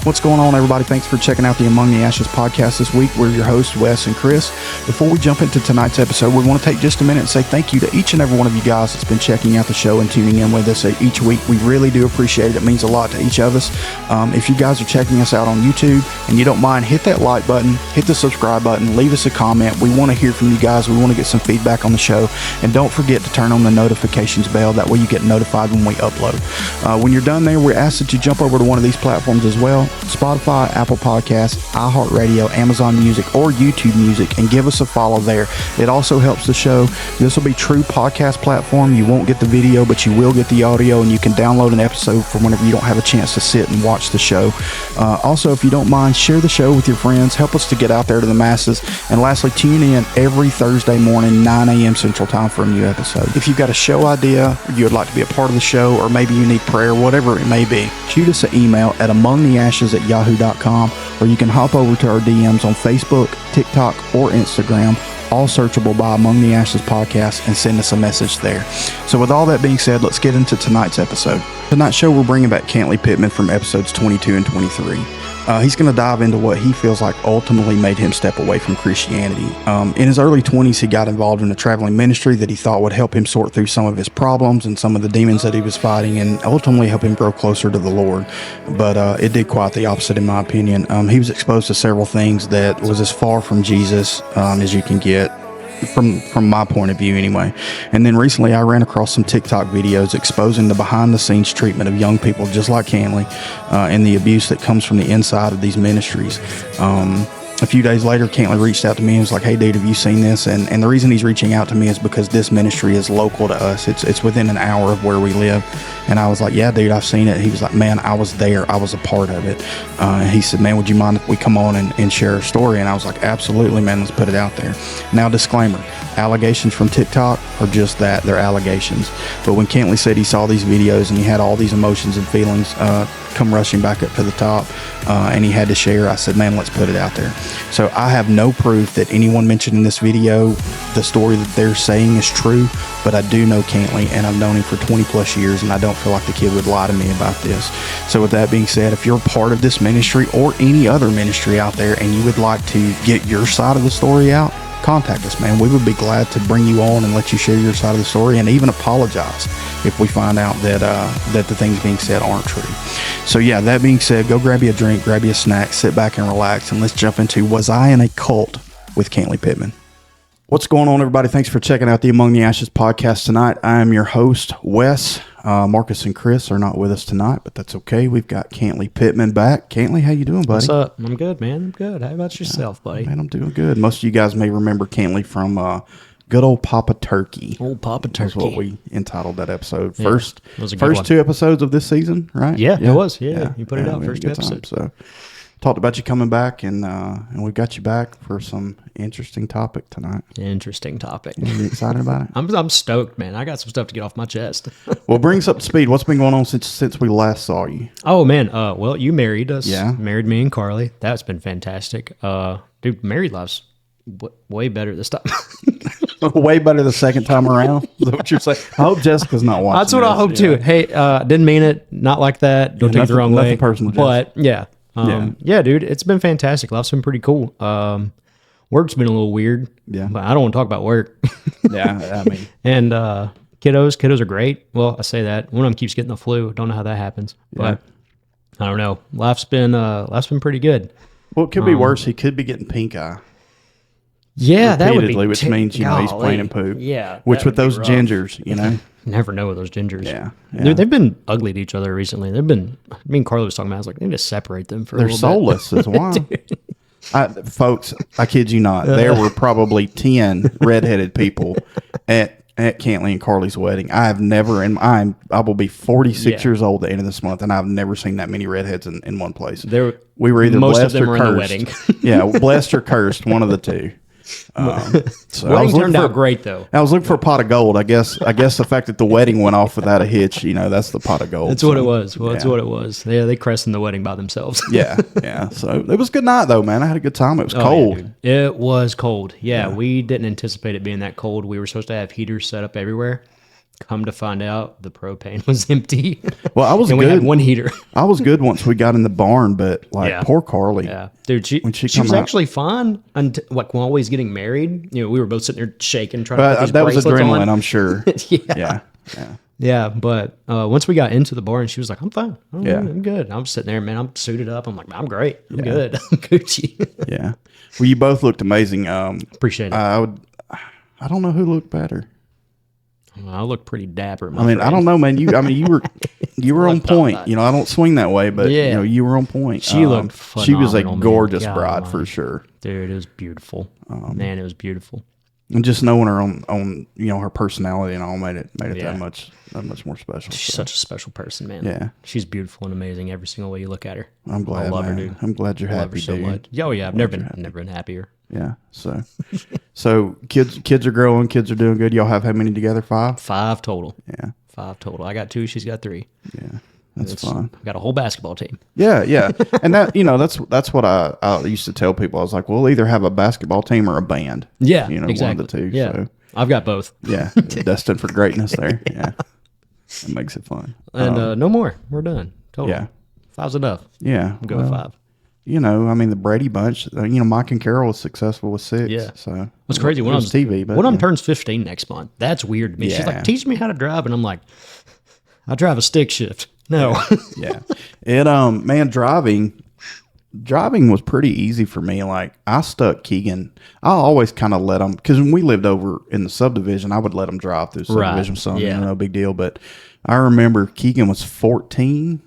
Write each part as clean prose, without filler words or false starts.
What's going on, everybody? Thanks for checking out the Among the Ashes podcast this week. We're your hosts, Wes and Chris. Before we jump into tonight's episode, we want to take just a minute and say thank you to each and every one of you guys that's been checking out the show and tuning in with us each week. We really do appreciate it. It means a lot to each of us. If you guys are checking us out on YouTube and you don't mind, hit that like button, hit the subscribe button, leave us a comment. We want to hear from you guys. We want to get some feedback on the show. And don't forget to turn on the notifications bell. That way you get notified when we upload. When you're done there, we're asked that you jump over to one of these platforms as well: Spotify, Apple Podcasts, iHeartRadio, Amazon Music, or YouTube Music, and give us a follow there. It also helps the show. This will be true podcast platform. You won't get the video, but you will get the audio, and you can download an episode for whenever you don't have a chance to sit and watch the show. Also, if you don't mind, share the show with your friends. Help us to get out there to the masses. And lastly, tune in every Thursday morning, 9 a.m. Central Time for a new episode. If you've got a show idea, or you would like to be a part of the show, or maybe you need prayer, whatever it may be, shoot us an email at amongtheashes@yahoo.com, or you can hop over to our DMs on Facebook, TikTok, or Instagram, all searchable by Among the Ashes Podcast, and send us a message there. So with all that being said, let's get into tonight's episode. Tonight's show, we're bringing back Cantley Pittman from episodes 22 and 23. He's going to dive into what he feels like ultimately made him step away from Christianity. In his early 20s, he got involved in a traveling ministry that he thought would help him sort through some of his problems and some of the demons that he was fighting, and ultimately help him grow closer to the Lord. But it did quite the opposite, in my opinion. He was exposed to several things that was as far from Jesus as you can get. From my point of view anyway. And then recently I ran across some TikTok videos exposing the behind the scenes treatment of young people just like Cantley, and the abuse that comes from the inside of these ministries. A few days later, Cantley reached out to me and was like, "Hey dude, have you seen this?" And the reason he's reaching out to me is because this ministry is local to us. It's within an hour of where we live. And I was like, "Yeah dude, I've seen it." He was like, "Man, I was there. I was a part of it." And he said, "Man, would you mind if we come on and share a story?" And I was like, "Absolutely, man, let's put it out there." Now, disclaimer, allegations from TikTok are just that, they're allegations. But when Cantley said he saw these videos and he had all these emotions and feelings come rushing back up to the top, and he had to share, I said, "Man, let's put it out there." So I have no proof that anyone mentioned in this video, the story that they're saying is true, but I do know Cantley, and I've known him for 20 plus years, and I don't feel like the kid would lie to me about this. So with that being said, if you're part of this ministry or any other ministry out there and you would like to get your side of the story out, contact us, man. We would be glad to bring you on and let you share your side of the story, and even apologize if we find out that the things being said aren't true. So yeah, that being said, go grab you a drink, grab you a snack, sit back and relax, and let's jump into Was I in a Cult with Cantley Pittman. What's going on, everybody? Thanks for checking out the Among the Ashes podcast tonight. I am your host, Wes. Marcus and Chris are not with us tonight, but that's okay. We've got Cantley Pittman back. Cantley, how you doing, buddy? What's up? I'm good, man. I'm good. How about yourself, buddy? Man, I'm doing good. Most of you guys may remember Cantley from good old Papa Turkey. Old Papa Turkey. That's what we entitled that episode. Yeah, first one. 2 episodes of this season, right? Yeah, it was. Yeah. You put it out we had first a good episode. time. So talked about you coming back, and we got you back for some interesting topic tonight. Interesting topic. You excited about it? I'm stoked, man. I got some stuff to get off my chest. Well, bring us up to speed. What's been going on since we last saw you? Oh, man. Well, you married us. Yeah. Married me and Carly. That's been fantastic. Dude, married life's way better this time. Way better the second time around. Is that what you're saying? I hope Jessica's not watching. That's what I hope too. Hey, didn't mean it. Not like that. Don't take it the wrong way. Nothing personal. But yeah. Yeah, dude, it's been fantastic. Life's been pretty cool. Work's been a little weird. Yeah. But I don't want to talk about work. Yeah, I mean. And kiddos are great. Well, I say that. One of them keeps getting the flu. Don't know how that happens. Yeah. But I don't know. Life's been pretty good. Well, it could be worse. He could be getting pink eye. Yeah, that would be which means he's playing in poop. Yeah. Which with those gingers, Never know with those gingers. Yeah. Dude, they've been ugly to each other recently. Me and Carly was talking about, I was like, they need to separate them for a little bit. They're soulless as well. Folks, I kid you not. There were probably 10 redheaded people at Cantley and Carly's wedding. I have never, I will be 46 years old at the end of this month, and I've never seen that many redheads in one place. We were either blessed or cursed. In the wedding. Yeah, blessed or cursed, one of the two. So wedding turned out great though. I was looking for a pot of gold. I guess the fact that the wedding went off without a hitch, that's the pot of gold. That's what it was. Well, that's what it was. Yeah, they christened the wedding by themselves. Yeah. So it was a good night though, man. I had a good time. It was cold. Yeah, it was cold. Yeah, we didn't anticipate it being that cold. We were supposed to have heaters set up everywhere. Come to find out, the propane was empty. Well, I was and good. We had one heater. I was good once we got in the barn, but poor Carly. Yeah, dude, she was out, actually fine until like when always getting married. You know, we were both sitting there shaking, trying to put these that was bracelets adrenaline, on. I'm sure. Yeah. Yeah, but once we got into the barn, she was like, "I'm fine. I'm good." I'm sitting there, man. I'm suited up. I'm like, "I'm great. I'm good. I'm Gucci." Yeah. Well, you both looked amazing. Appreciate it. I don't know who looked better. I look pretty dapper. I mean, I don't know, man. You were on point. You know, I don't swing that way, but you know, you were on point. She looked phenomenal. She was a gorgeous man. bride for sure. Dude, it was beautiful. Man, it was beautiful. And just knowing her on you know, her personality and all made it that much more special. She's such a special person, man. Yeah, she's beautiful and amazing every single way you look at her. I'm glad. I love her, dude. I'm glad you're happy, so dude. much. Oh yeah, I've never been happier. Yeah. So kids are growing. Kids are doing good. Y'all have how many together? 5? 5 total. Yeah. 5 total. I got 2. She's got 3. Yeah. That's fun. I've got a whole basketball team. Yeah, yeah. And that, you know, that's what I used to tell people. I was like, we'll either have a basketball team or a band. Yeah, you know, exactly. one of the two. Yeah. So, I've got both. Yeah. Destined for greatness there. Yeah. It makes it fun. And no more. We're done. Total. Yeah. 5's enough. Yeah. Go with 5. You know, I mean, the Brady bunch, you know, Mike and Carol was successful with 6. Yeah. So it's crazy. One of them turns 15 next month. That's weird to me. Yeah. She's like, teach me how to drive. And I'm like, I drive a stick shift. No. Yeah. It, man, driving was pretty easy for me. Like, I stuck Keegan. I always kind of let him, because when we lived over in the subdivision, I would let him drive through subdivision. Right. Some, you know, no big deal. But I remember Keegan was 14.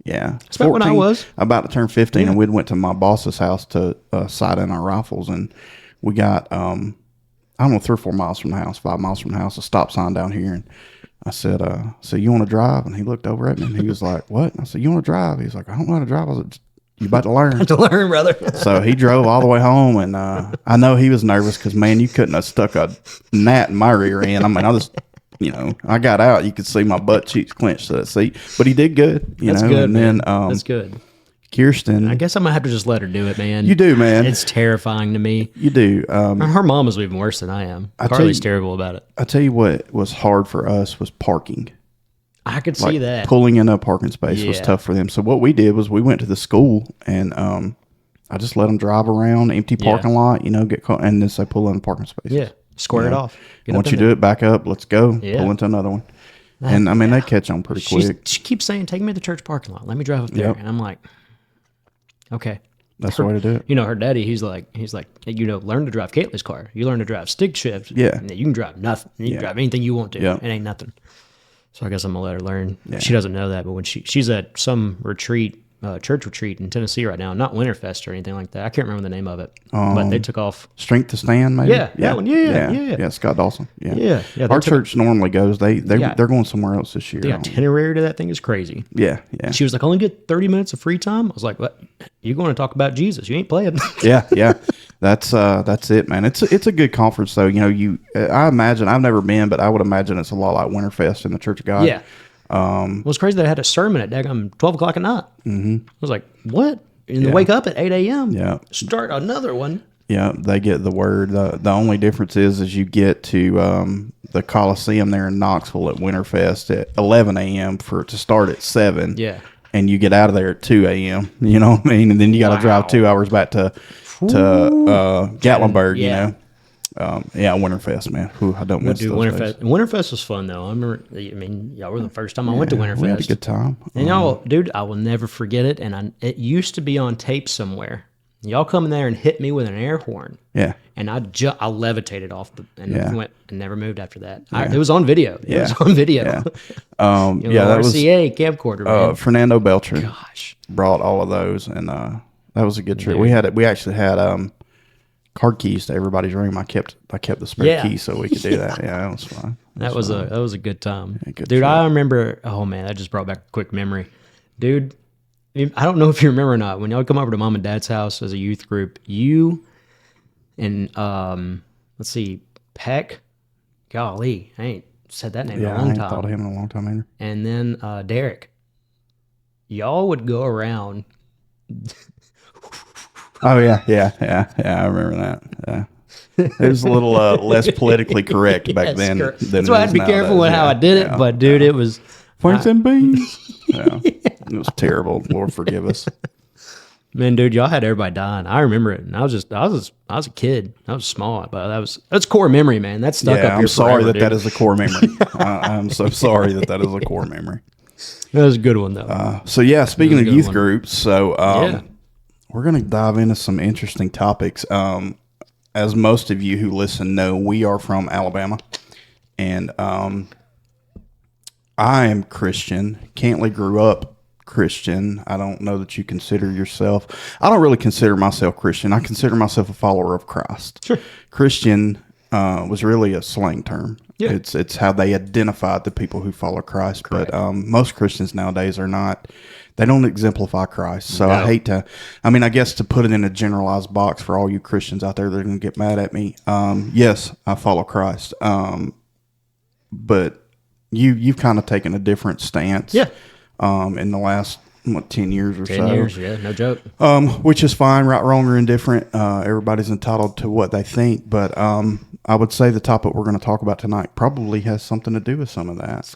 Yeah. That's about when I was. About to turn 15, and we went to my boss's house to sight in our rifles, and we got, I don't know, 3 or 4 miles from the house, 5 miles from the house, a stop sign down here, and I said, so you want to drive? And he looked over at me, and he was like, what? And I said, you want to drive? He was like, I don't know how to drive. I was like, you about to learn? To learn, brother. So he drove all the way home, and I know he was nervous because, man, you couldn't have stuck a gnat in my rear end. I mean, I just... You know, I got out. You could see my butt cheeks clenched to that seat, but he did good. That's know? Good, and man. Then, that's good. Kirsten, I guess I'm gonna have to just let her do it, man. You do, man. It's terrifying to me. You do. Her mom is even worse than I am. Carly's terrible about it. I tell you what was hard for us was parking. I could see that. Pulling in a parking space was tough for them. So what we did was we went to the school and I just let them drive around, empty parking lot, you know, get caught, and then say pull in a parking space. Yeah. Square it off. Once you do it, back up, let's go. Yeah. Pull into another one. And I mean, they catch on pretty quick. She keeps saying, take me to the church parking lot. Let me drive up there. And I'm like, okay. That's the way to do it. You know, her daddy, he's like, you know, learn to drive Cantley's car. You learn to drive stick shift. Yeah. And you can drive nothing. You can drive anything you want to. It ain't nothing. So I guess I'm going to let her learn. Yeah. She doesn't know that, but when she's at some retreat, church retreat in Tennessee right now, not Winterfest or anything like that. I can't remember the name of it, but they took off. Strength to Stand, maybe? Yeah, that one. Yeah, Scott Dawson. Yeah. Our church normally goes. They're going somewhere else this year. The itinerary to that thing is crazy. Yeah. She was like, only get 30 minutes of free time. I was like, what? You're going to talk about Jesus. You ain't playing. Yeah. That's it, man. It's a good conference, though. You know, I imagine, I've never been, but I would imagine it's a lot like Winterfest in the Church of God. Yeah. It was crazy that I had a sermon at daggum 12 o'clock at night. Mm-hmm. I was like, what? And you wake up at 8 a.m. Yeah. Start another one. Yeah, they get the word. The only difference is you get to the Coliseum there in Knoxville at Winterfest at 11 a.m. to start at 7. Yeah. And you get out of there at 2 a.m. You know what I mean? And then you got to drive 2 hours back to Gatlinburg, you know? Winterfest, man. I don't miss those Winterfest. days. Winterfest was fun, though. Y'all were the first time I went to Winterfest. We had a good time. And y'all, dude, I will never forget it. And it used to be on tape somewhere. Y'all come in there and hit me with an air horn. Yeah. And I levitated off went and never moved after that. It was on video. It was on video. Yeah. That RCA camcorder. Man. Fernando Belcher. Gosh. Brought all of those, and that was a good trip. We actually had card keys to everybody's room. I kept the spare key so we could do that. Yeah, that was fun. That was a good time. Yeah, good dude, trip. I remember, oh man, that just brought back a quick memory. Dude, I don't know if you remember or not, when y'all would come over to mom and dad's house as a youth group, you and let's see, Peck, golly, I ain't said that name in a long time. I ain't thought of him in a long time either. And then Derek, y'all would go around. Oh yeah, I remember that. Yeah. It was a little less politically correct back then. Correct. Than That's why I had to be careful with how I did it. But dude, it was Franks and beans. Yeah. It was terrible. Lord forgive us. man, dude, y'all had everybody dying. I remember it, and I was a kid. I was small, but that's core memory, man. That stuck up here. I'm sorry forever, that is a core memory. I'm so sorry that is a core memory. That was a good one though. So yeah, speaking of youth groups, so Yeah. we're going to dive into some interesting topics. As most of you who listen know, we are from Alabama, and I am Christian. Cantley grew up Christian. I don't know that you consider yourself. I don't really consider myself Christian. I consider myself a follower of Christ. Sure. Christian was really a slang term. Yeah. It's how they identified the people who follow Christ. Correct. But most Christians nowadays are not. They don't exemplify Christ. So I hate to, I guess to put it in a generalized box for all you Christians out there that are going to get mad at me. Yes, I follow Christ. But you've kind of taken a different stance. Yeah. In the last 10 years or 10 so. years, yeah, no joke. Which is fine, right, wrong, or indifferent. Everybody's entitled to what they think, but I would say the topic we're going to talk about tonight probably has something to do with some of that.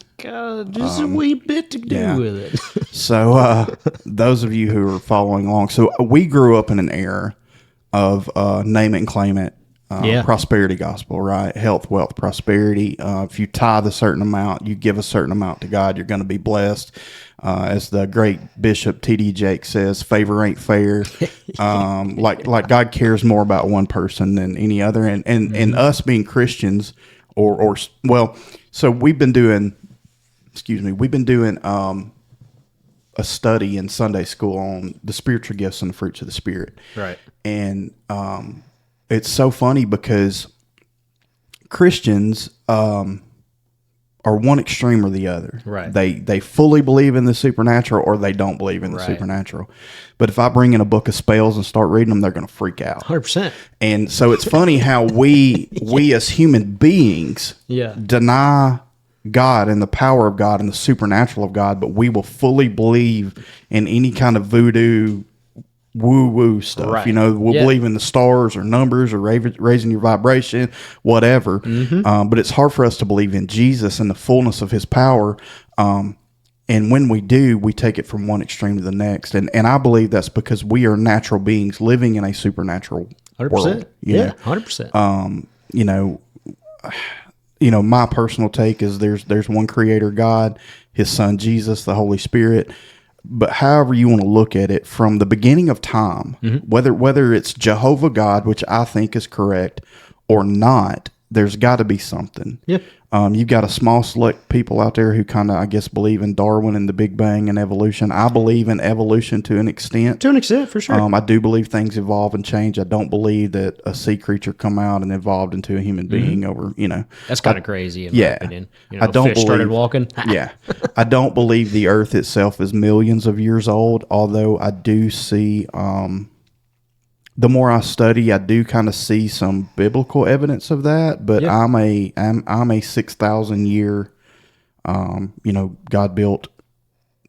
Just a wee bit to do with it. So those of you who are following along, so we grew up in an era of name it and claim it, prosperity gospel, right? Health, wealth, prosperity. If you tithe a certain amount, you give a certain amount to God, you're going to be blessed. As the great Bishop T.D. Jakes says, favor ain't fair. Like God cares more about one person than any other. And us being Christians so we've been doing a study in Sunday school on the spiritual gifts and the fruits of the Spirit. Right. And it's so funny because Christians are one extreme or the other. Right. They fully believe in the supernatural or they don't believe in the supernatural. But if I bring in a book of spells and start reading them, they're going to freak out. 100%. And so it's funny how we as human beings deny God and the power of God and the supernatural of God, but we will fully believe in any kind of voodoo woo-woo stuff. Right. We'll believe in the stars or numbers or raising your vibration, whatever. But it's hard for us to believe in Jesus and the fullness of his power. And when we do, we take it from one extreme to the next. And I believe that's because we are natural beings living in a supernatural 100%. world. Yeah, 100%. My personal take is there's one creator God, his son Jesus, the Holy Spirit. But however you want to look at it, from the beginning of time, whether it's Jehovah God, which I think is correct, or not, there's got to be something. Yeah. You've got a small select people out there who kind of, I guess, believe in Darwin and the Big Bang and evolution. I believe in evolution to an extent. To an extent, for sure. I do believe things evolve and change. I don't believe that a sea creature come out and evolved into a human being over, That's kind of crazy in my opinion. I don't fish started believe- walking. I don't believe the earth itself is millions of years old, although I do see, the more I study, I do kind of see some biblical evidence of that, but I'm a 6,000 year, God built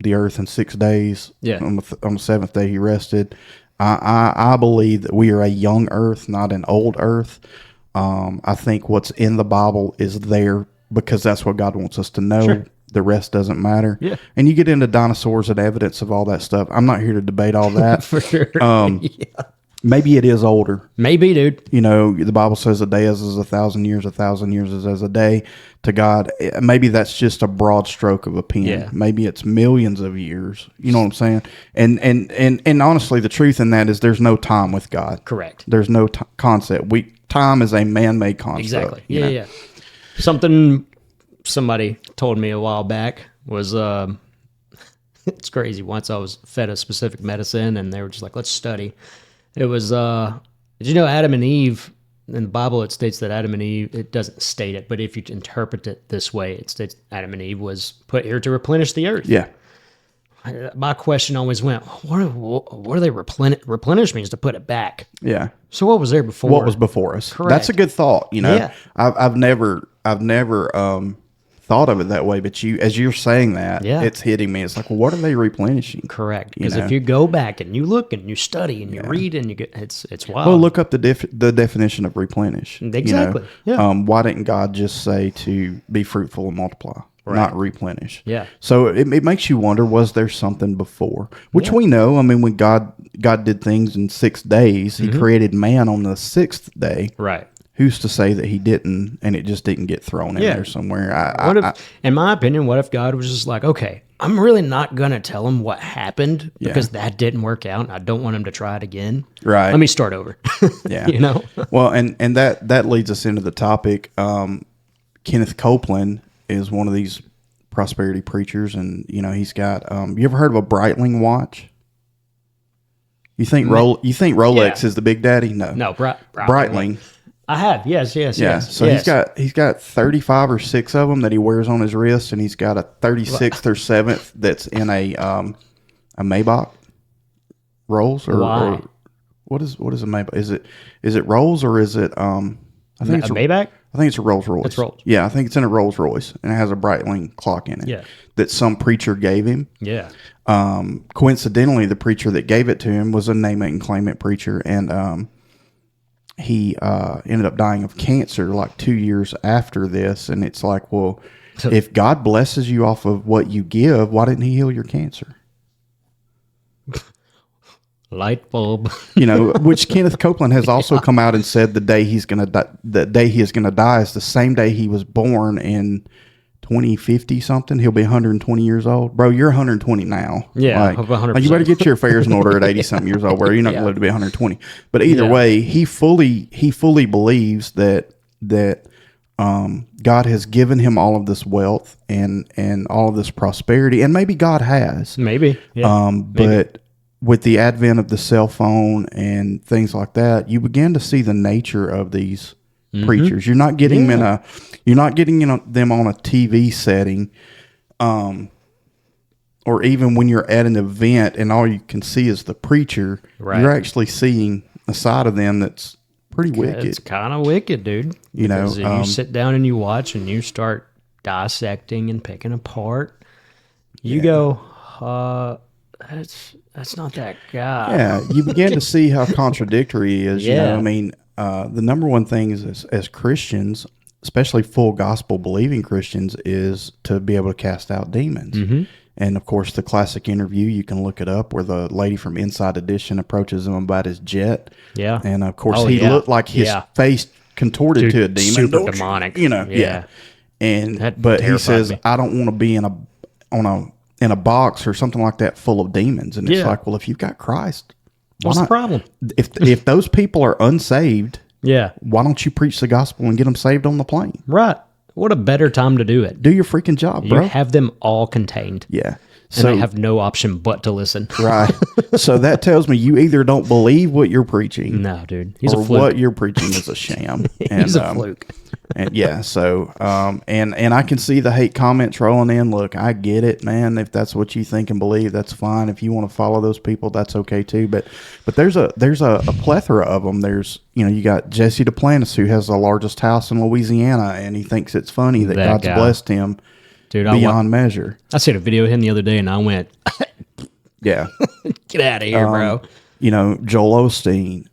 the earth in 6 days. Yeah. On the seventh day he rested. I believe that we are a young earth, not an old earth. I think what's in the Bible is there because that's what God wants us to know. Sure. The rest doesn't matter. Yeah. And you get into dinosaurs and evidence of all that stuff. I'm not here to debate all that. For sure. Maybe it is older. Maybe, dude. The Bible says a day is 1,000 years, 1,000 years is as a day to God. Maybe that's just a broad stroke of a pen. Yeah. Maybe it's millions of years. You know what I'm saying? And honestly, the truth in that is there's no time with God. Correct. There's no concept. Time is a man-made concept. Exactly. Yeah. Something somebody told me a while back was, it's crazy. Once I was fed a specific medicine and they were just like, let's study. It was, did you know Adam and Eve, in the Bible it states that Adam and Eve, it doesn't state it, but if you interpret it this way, it states Adam and Eve was put here to replenish the earth. Yeah. My question always went, what are they replenish means to put it back. Yeah. So what was there before? What was before us? Correct. That's a good thought. Yeah. I've never thought of it that way, but as you're saying that, Yeah. it's hitting me. It's like, well, what are they replenishing? Correct. Because if you go back and you look and you study and you read and you get, it's wild. Well, look up the definition of replenish. Exactly. You know? Yeah. Why didn't God just say to be fruitful and multiply, not replenish? Yeah. So it makes you wonder, was there something before? Which we know. I mean, when God did things in 6 days, he created man on the sixth day. Right. Who's to say that he didn't, and it just didn't get thrown in there somewhere? In my opinion, what if God was just like, okay, I'm really not going to tell him what happened because that didn't work out, and I don't want him to try it again. Right. Let me start over. Yeah. You know? Well, and that leads us into the topic. Kenneth Copeland is one of these prosperity preachers, and he's got. You ever heard of a Breitling watch? You think Rolex is the big daddy? No. No, Breitling. I have, yes. So he's got 35 or 6 of them that he wears on his wrist, and he's got a 36th or 7th that's in a Maybach Rolls or what is a Maybach? Is it Rolls or is it I think it's a Maybach? I think it's a Rolls Royce. It's Rolls. Yeah, I think it's in a Rolls Royce, and it has a Breitling clock in it. Yeah. That some preacher gave him. Yeah. Coincidentally, the preacher that gave it to him was a name it and claim it preacher, and he ended up dying of cancer like 2 years after this. And it's like, well, if God blesses you off of what you give, why didn't he heal your cancer? Light bulb. Which Kenneth Copeland has also come out and said the day he is going to die is the same day he was born in 2050 something. He'll be 120 years old. Bro, you're 120 now. Yeah, 100%. You better get your affairs in order at 80 something years old, bro. You're not going to live to be 120. But either way, he fully believes that God has given him all of this wealth and all of this prosperity, and maybe God has. Maybe. Yeah. But with the advent of the cell phone and things like that, you begin to see the nature of these preachers. You're not getting them them on a TV setting, or even when you're at an event and all you can see is the preacher. Right. You're actually seeing a side of them that's pretty wicked. It's kind of wicked, dude. Because you sit down and you watch and you start dissecting and picking apart. You go, that's not that guy. Yeah, you begin to see how contradictory he is. Yeah. I mean, the number one thing is as Christians, especially full gospel believing Christians, is to be able to cast out demons. Mm-hmm. And of course, the classic interview, you can look it up, where the lady from Inside Edition approaches him about his jet. Yeah. And of course, he looked like his face contorted to a demon. Super demonic. Yeah. But he says, I don't want to be in a box or something like that full of demons. And it's like, well, if you've got Christ, what's the problem? If those people are unsaved, why don't you preach the gospel and get them saved on the plane? Right. What a better time to do it. Do your freaking job, bro. You have them all contained. Yeah. And they have no option but to listen. Right. So that tells me you either don't believe what you're preaching. No, dude. He's or a fluke. what you're preaching is a sham. He's a fluke. And and I can see the hate comments rolling in. Look, I get it, man. If that's what you think and believe, that's fine. If you want to follow those people, that's okay too. But there's a plethora of them. There's, you got Jesse Duplantis, who has the largest house in Louisiana, and he thinks it's funny that God's blessed him, dude, beyond measure. I seen a video of him the other day, and I went, yeah, get out of here, bro. Joel Osteen,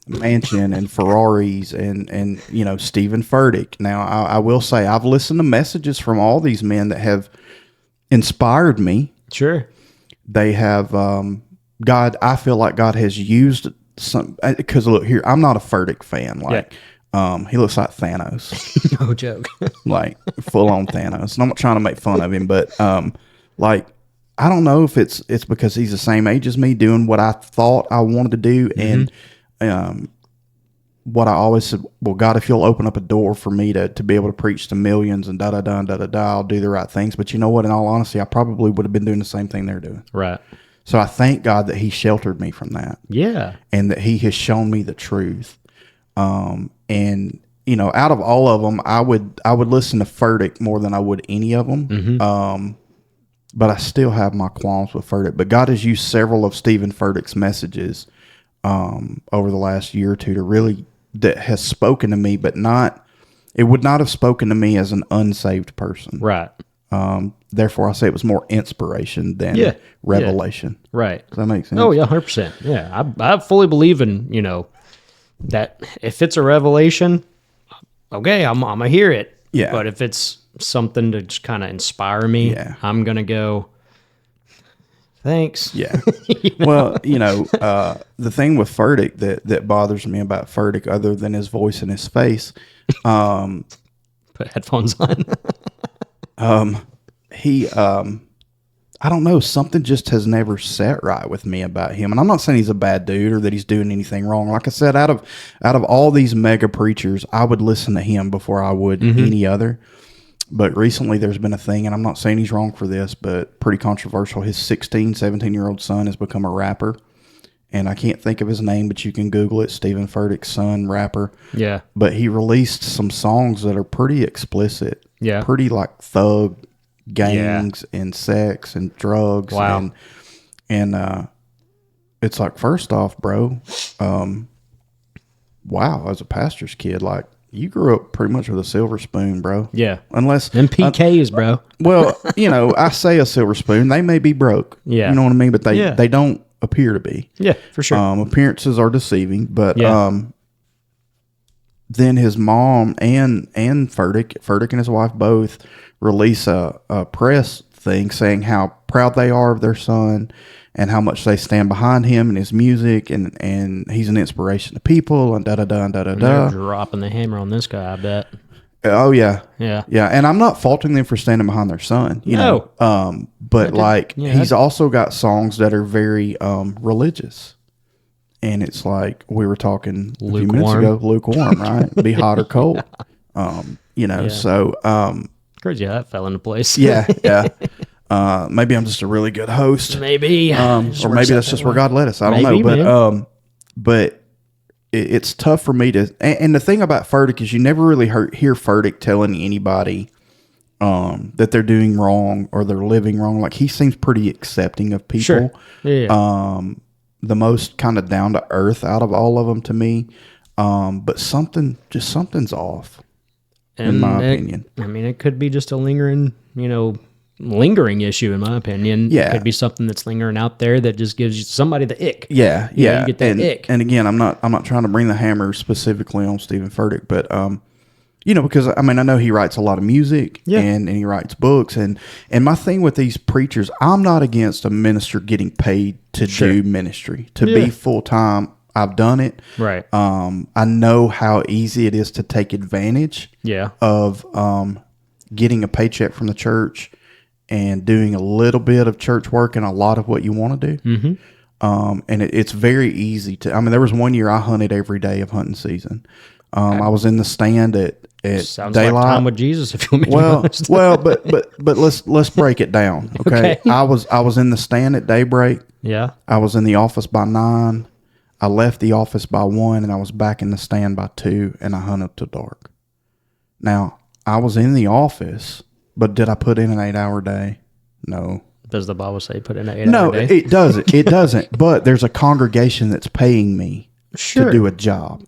mansion and Ferraris and Stephen Furtick. Now, I will say I've listened to messages from all these men that have inspired me. Sure. They have, I feel like God has used some, because look here, I'm not a Furtick fan. He looks like Thanos. No joke. Like full on Thanos. And I'm not trying to make fun of him, but I don't know if it's because he's the same age as me, doing what I thought I wanted to do, and what I always said, well, God, if you'll open up a door for me to be able to preach to millions and I'll do the right things. But you know what? In all honesty, I probably would have been doing the same thing they're doing. Right. So I thank God that he sheltered me from that. Yeah. And that he has shown me the truth. And out of all of them, I would listen to Furtick more than I would any of them. Mm-hmm. But I still have my qualms with Furtick. But God has used several of Stephen Furtick's messages over the last year or two that has spoken to me, but not it would not have spoken to me as an unsaved person. Right. Therefore, I say it was more inspiration than revelation. Right. Does that make sense? Oh, yeah, 100%. Yeah, I fully believe in, that if it's a revelation, okay, I'm going to hear it. Yeah. But if it's something to just kind of inspire me, I'm going to go, thanks. Yeah. Well, the thing with Furtick that bothers me about Furtick, other than his voice and his face, put headphones on. he, I don't know, something just has never sat right with me about him. And I'm not saying he's a bad dude or that he's doing anything wrong. Like I said, out of all these mega preachers, I would listen to him before I would any other. But recently there's been a thing, and I'm not saying he's wrong for this, but pretty controversial. His 17-year-old son has become a rapper. And I can't think of his name, but you can Google it. Stephen Furtick's son, rapper. Yeah. But he released some songs that are pretty explicit. Yeah. Pretty like thug gangs and sex and drugs. Wow. And it's like, first off, bro, wow, as a pastor's kid, like, you grew up pretty much with a silver spoon, bro. Yeah. Unless them PKs, bro. Well, I say a silver spoon. They may be broke. Yeah. You know what I mean? But they don't appear to be. Yeah, for sure. Appearances are deceiving, but then his mom and Furtick and his wife both release a press thing saying how proud they are of their son and how much they stand behind him and his music, and he's an inspiration to people, and da-da-da, They're dropping the hammer on this guy, I bet. Oh, yeah. Yeah. Yeah, and I'm not faulting them for standing behind their son, you know. But, he's also got songs that are very religious. And it's like, we were talking a few minutes ago, lukewarm, right? Be hot or cold. So... crazy how that fell into place. Yeah. Maybe I'm just a really good host. Maybe. Or maybe that's just where God led us. I don't know. But it's tough for me to... And the thing about Furtick is you never really hear Furtick telling anybody that they're doing wrong or they're living wrong. Like, he seems pretty accepting of people. Sure. Yeah. The most kind of down to earth out of all of them to me. But something's off, in my opinion. I mean, it could be just a lingering issue, in my opinion. Yeah. It could be something that's lingering out there that just gives you somebody the ick. Yeah. You get that ick. And again, I'm not trying to bring the hammer specifically on Stephen Furtick, but because I know he writes a lot of music and he writes books, and my thing with these preachers, I'm not against a minister getting paid to do ministry, to be full time. I've done it. Right. I know how easy it is to take advantage of getting a paycheck from the church and doing a little bit of church work and a lot of what you want to do. Mm-hmm. And it's very easy to... there was one year I hunted every day of hunting season. I was in the stand at Sounds daylight. like time with Jesus, if you want me to be honest. but let's break it down, okay? I was in the stand at daybreak. Yeah. I was in the office by 9. I left the office by 1, and I was back in the stand by 2, and I hunted till dark. Now, I was in the office, but did I put in an 8-hour day? No. Does the Bible say put in an 8-hour day? No, it doesn't. It doesn't. But there's a congregation that's paying me to do a job.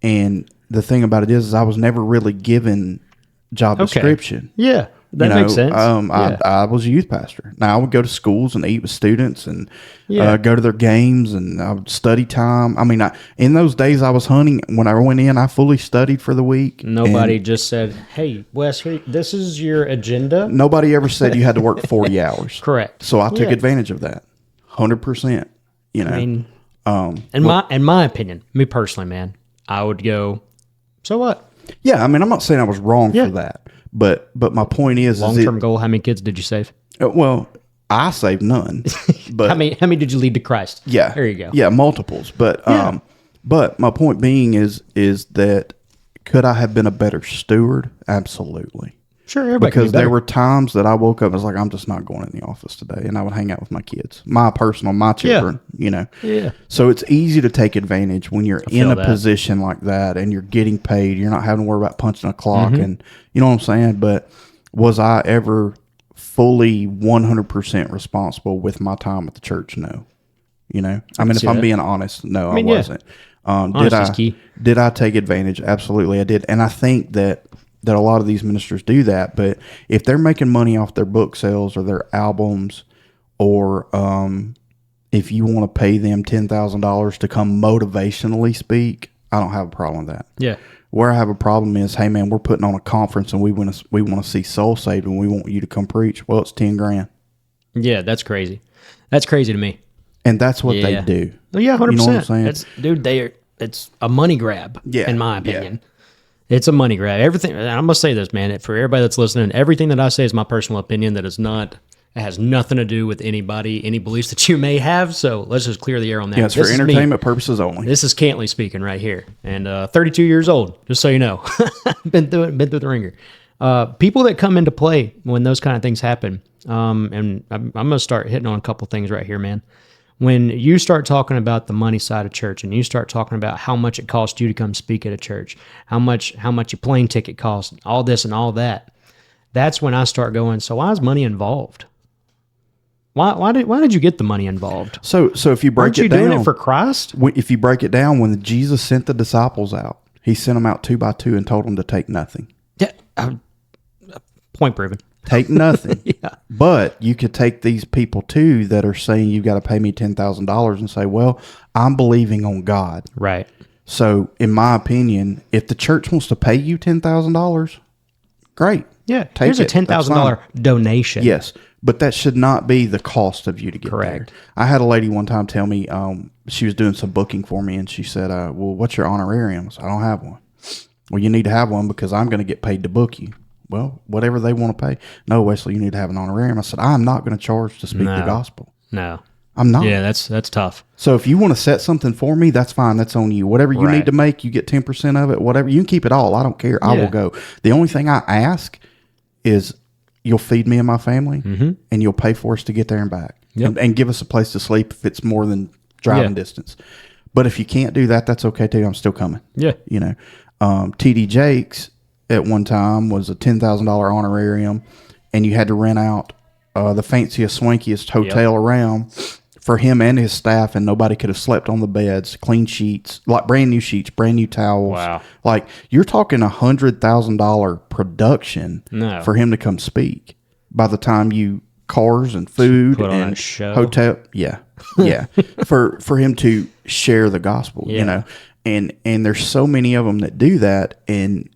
And the thing about it is I was never really given job description. Yeah, that makes sense. I was a youth pastor. Now, I would go to schools and eat with students and go to their games, and I would study time. In those days I was hunting, when I went in, I fully studied for the week. Nobody just said, hey, Wes, this is your agenda. Nobody ever said you had to work 40 hours. Correct. So I took advantage of that. 100%. In my opinion, me personally, man, I would go, so what? Yeah, I'm not saying I was wrong for that. But my point is... Long-term goal, how many kids did you save? Well, I saved none. But how many did you lead to Christ? Yeah. There you go. Yeah, multiples. But my point being is that could I have been a better steward? Absolutely. Sure, everybody because there were times that I woke up and was like, I'm just not going in the office today, and I would hang out with my kids, my children, Yeah. So it's easy to take advantage when you're in a position like that and you're getting paid. You're not having to worry about punching a clock, and you know what I'm saying? But was I ever fully 100% responsible with my time at the church? No. If I'm being honest, no, I wasn't. Honesty is key. Did I take advantage? Absolutely, I did. And I think that that a lot of these ministers do that. But if they're making money off their book sales or their albums, or if you want to pay them $10,000 to come motivationally speak, I don't have a problem with that. Yeah. Where I have a problem is, hey man, we're putting on a conference and we want to see soul saved and we want you to come preach. Well, it's $10,000. Yeah, that's crazy. That's crazy to me. And that's what they do. Well, yeah, 100%. You know what I'm saying? It's a money grab, in my opinion. Yeah. It's a money grab. Everything, and I'm going to say this, man, for everybody that's listening, everything that I say is my personal opinion. That is not, it has nothing to do with anybody, any beliefs that you may have. So let's just clear the air on that. Yeah, it's for entertainment purposes only. This is Cantley speaking right here, and 32 years old, just so you know. been through the ringer. People that come into play when those kind of things happen, and I'm going to start hitting on a couple things right here, man. When you start talking about the money side of church, and you start talking about how much it costs you to come speak at a church, how much your plane ticket costs, all this and all that, that's when I start going, so why is money involved? Why did you get the money involved? So if you break it down, doing it for Christ? If you break it down, when Jesus sent the disciples out, he sent them out 2 by 2 and told them to take nothing. Yeah, point proven. Take nothing. Yeah. But you could take these people too that are saying you got to pay me $10,000 and say, well, I'm believing on God. Right. So in my opinion, if the church wants to pay you $10,000, great. Yeah. Here's a $10,000 donation. Yes. But that should not be the cost of you to get Correct. there. I had a lady one time tell me, she was doing some booking for me, and she said, well, what's your honorarium? I said, I don't have one. Well, you need to have one because I'm going to get paid to book you. Well, whatever they want to pay. No, Wesley, you need to have an honorarium. I said, I'm not going to charge to speak the gospel. No. I'm not. Yeah, that's tough. So if you want to set something for me, that's fine. That's on you. Whatever you need to make, you get 10% of it. Whatever. You can keep it all. I don't care. I will go. The only thing I ask is you'll feed me and my family, and you'll pay for us to get there and back. Yep. And give us a place to sleep if it's more than driving distance. But if you can't do that, that's okay too. I'm still coming. Yeah. You know, TD Jakes at one time was a $10,000 honorarium, and you had to rent out the fanciest, swankiest hotel around for him and his staff, and nobody could have slept on the beds, clean sheets, like brand new sheets, brand new towels. Wow. Like, you're talking $100,000 production for him to come speak. By the time you cars and food and hotel, yeah, for him to share the gospel, you know, and there's so many of them that do that, and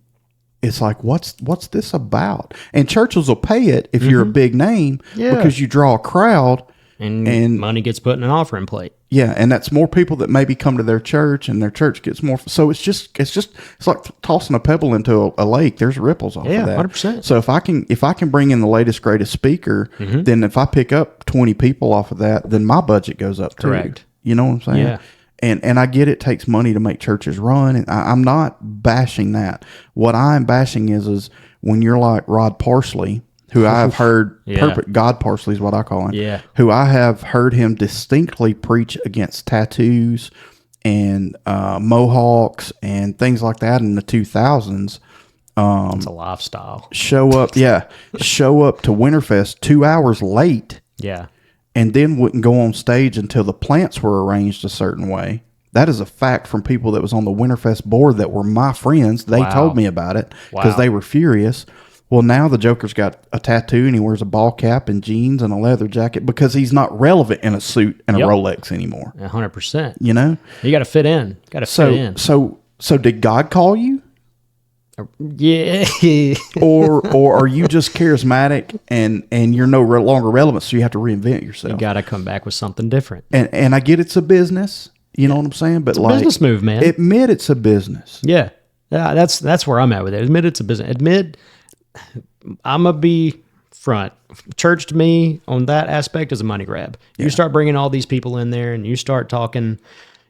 it's like, what's this about? And churches will pay it if you're a big name because you draw a crowd. And money gets put in an offering plate. Yeah, and that's more people that maybe come to their church, and their church gets more. So it's like tossing a pebble into a lake. There's ripples off of that. 100%. So if I can bring in the latest greatest speaker, then if I pick up 20 people off of that, then my budget goes up too. Correct. You know what I'm saying? Yeah. And I get it takes money to make churches run, and I'm not bashing that. What I'm bashing is when you're like Rod Parsley, who I have heard, God Parsley is what I call him, who I have heard him distinctly preach against tattoos and mohawks and things like that in the 2000s. It's a lifestyle. Show up to Winterfest 2 hours late. Yeah. And then wouldn't go on stage until the plants were arranged a certain way. That is a fact from people that was on the Winterfest board that were my friends. They told me about it because they were furious. Well, now the Joker's got a tattoo and he wears a ball cap and jeans and a leather jacket because he's not relevant in a suit and a Rolex anymore. 100%. You know? You got to fit in. Fit in. So did God call you? Yeah. or are you just charismatic and you're no longer relevant, so you have to reinvent yourself? You got to come back with something different. And I get it's a business. You know what I'm saying? But it's a business move, man. Admit it's a business. Yeah. That's where I'm at with it. Admit it's a business. Admit I'm going to be front. Church to me on that aspect is a money grab. You start bringing all these people in there and you start talking,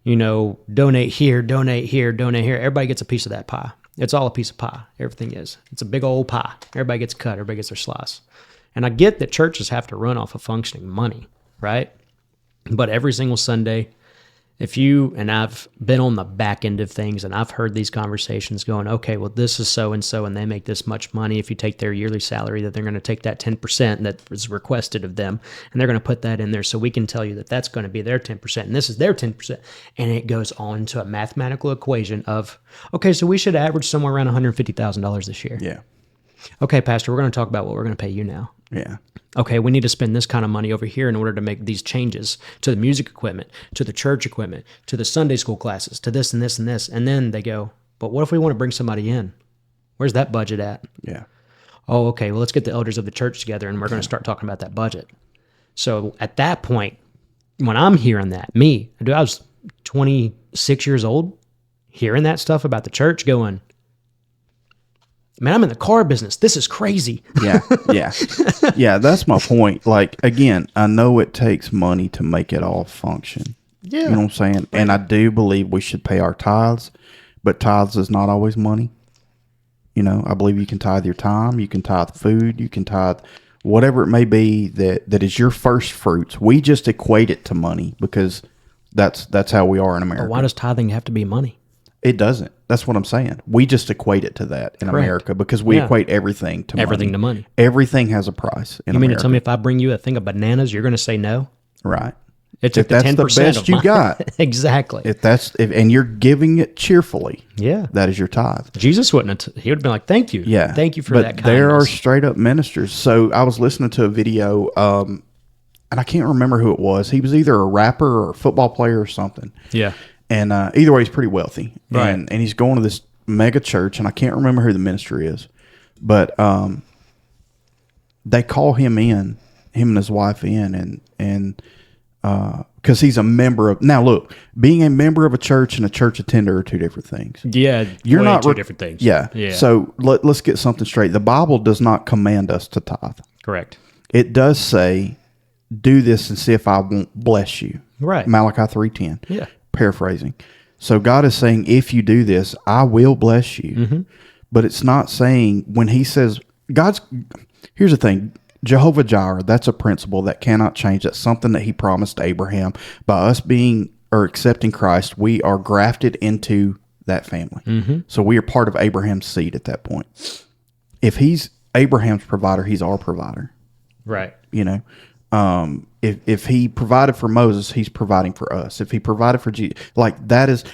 donate here, donate here, donate here. Everybody gets a piece of that pie. It's all a piece of pie. Everything is. It's a big old pie. Everybody gets cut. Everybody gets their slice. And I get that churches have to run off of functioning money, right? But every single Sunday, And I've been on the back end of things, and I've heard these conversations going, okay, well, this is so-and-so, and they make this much money. If you take their yearly salary, that they're going to take that 10% that was requested of them, and they're going to put that in there so we can tell you that that's going to be their 10%, and this is their 10%. And it goes on to a mathematical equation of, okay, so we should average somewhere around $150,000 this year. Yeah. Okay, Pastor, we're going to talk about what we're going to pay you now. Yeah. Okay, we need to spend this kind of money over here in order to make these changes to the music equipment, to the church equipment, to the Sunday school classes, to this and this and this. And then they go, but what if we want to bring somebody in? Where's that budget at? Yeah. Oh, okay, well, let's get the elders of the church together and we're going to start talking about that budget. So at that point, when I'm hearing that, I was 26 years old, hearing that stuff about the church going, man, I'm in the car business. This is crazy. Yeah. Yeah. Yeah. That's my point. Like, again, I know it takes money to make it all function. Yeah. You know what I'm saying? And I do believe we should pay our tithes, but tithes is not always money. You know, I believe you can tithe your time, you can tithe food, you can tithe whatever it may be that is your first fruits. We just equate it to money because that's how we are in America. But why does tithing have to be money? It doesn't. That's what I'm saying. We just equate it to that in America because we equate everything to money. Everything has a price in America. You mean to tell me if I bring you a thing of bananas, you're going to say no? Right. It's if that's the best you got. Exactly. And you're giving it cheerfully. Yeah. That is your tithe. Jesus wouldn't have, he would have been like, thank you. Yeah. Thank you for but that kindness. There are straight up ministers. So I was listening to a video, and I can't remember who it was. He was either a rapper or a football player or something. Yeah. And either way, he's pretty wealthy. Right. And he's going to this mega church, and I can't remember who the minister is. But they call him and his wife in, and because he's a member of... Now, look, being a member of a church and a church attender are two different things. Yeah, you're not two different things. Yeah. So let's get something straight. The Bible does not command us to tithe. Correct. It does say, do this and see if I won't bless you. Right. Malachi 3:10. Yeah. Paraphrasing. So God is saying, if you do this, I will bless you. Mm-hmm. But it's not saying when he says, here's the thing, Jehovah Jireh, that's a principle that cannot change. That's something that he promised Abraham. By us accepting Christ, we are grafted into that family. Mm-hmm. So we are part of Abraham's seed at that point. If he's Abraham's provider, he's our provider. Right. You know, if he provided for Moses, he's providing for us. If he provided for Jesus, like that is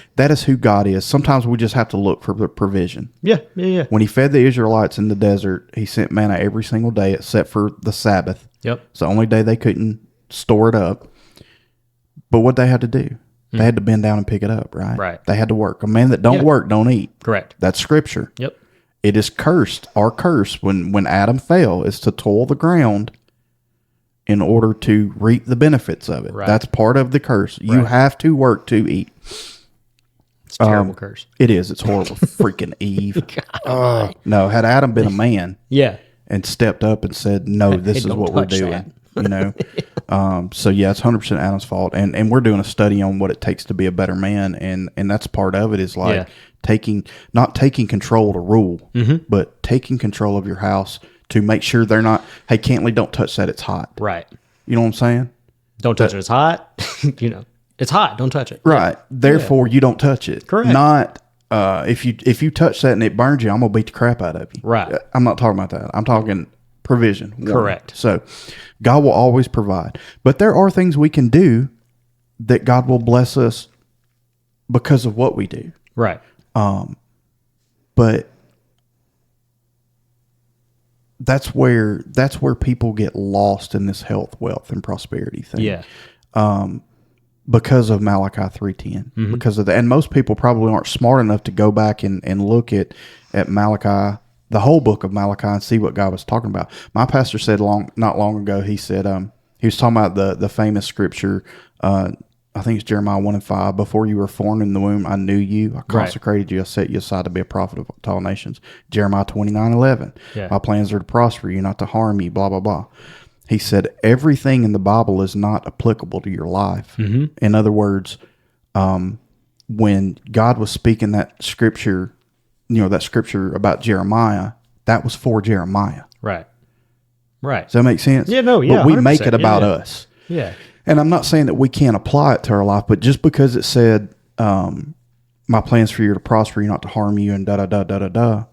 who God is. Sometimes we just have to look for the provision. Yeah. When he fed the Israelites in the desert, he sent manna every single day except for the Sabbath. Yep. It's the only day they couldn't store it up. But what they had to do, they had to bend down and pick it up, right? Right. They had to work. A man that don't work, don't eat. Correct. That's scripture. Yep. It is cursed. Our curse when Adam fell is to toil the ground in order to reap the benefits of it. Right. That's part of the curse. You have to work to eat. It's a terrible curse. It is. It's horrible. Freaking Eve. No, had Adam been a man and stepped up and said, no, this is what we're doing. You know? So, yeah, it's 100% Adam's fault. And we're doing a study on what it takes to be a better man. And that's part of it is like not taking control to rule, but taking control of your house to make sure they're not, hey, Cantley, don't touch that. It's hot. Right. You know what I'm saying? Don't touch it. It's hot. It's hot. Don't touch it. Right. Therefore, you don't touch it. Correct. Not if you touch that and it burns you, I'm going to beat the crap out of you. Right. I'm not talking about that. I'm talking provision. Correct. So God will always provide. But there are things we can do that God will bless us because of what we do. Right. But that's where people get lost in this health, wealth, and prosperity thing. Yeah. Because of Malachi 3:10. Because of that. And most people probably aren't smart enough to go back and look at Malachi, the whole book of Malachi, and see what God was talking about. My pastor said not long ago, he said, he was talking about the famous scripture, I think it's Jeremiah 1:5. Before you were formed in the womb, I knew you. I consecrated you. I set you aside to be a prophet of all nations. Jeremiah 29:11. Yeah. My plans are to prosper you, not to harm you, blah, blah, blah. He said everything in the Bible is not applicable to your life. Mm-hmm. In other words, when God was speaking that scripture about Jeremiah, that was for Jeremiah. Right. Right. Does that make sense? Yeah, no, yeah. But we make it about us. Yeah. And I'm not saying that we can't apply it to our life, but just because it said, my plans for you are to prosper you, not to harm you, and da-da-da-da-da-da,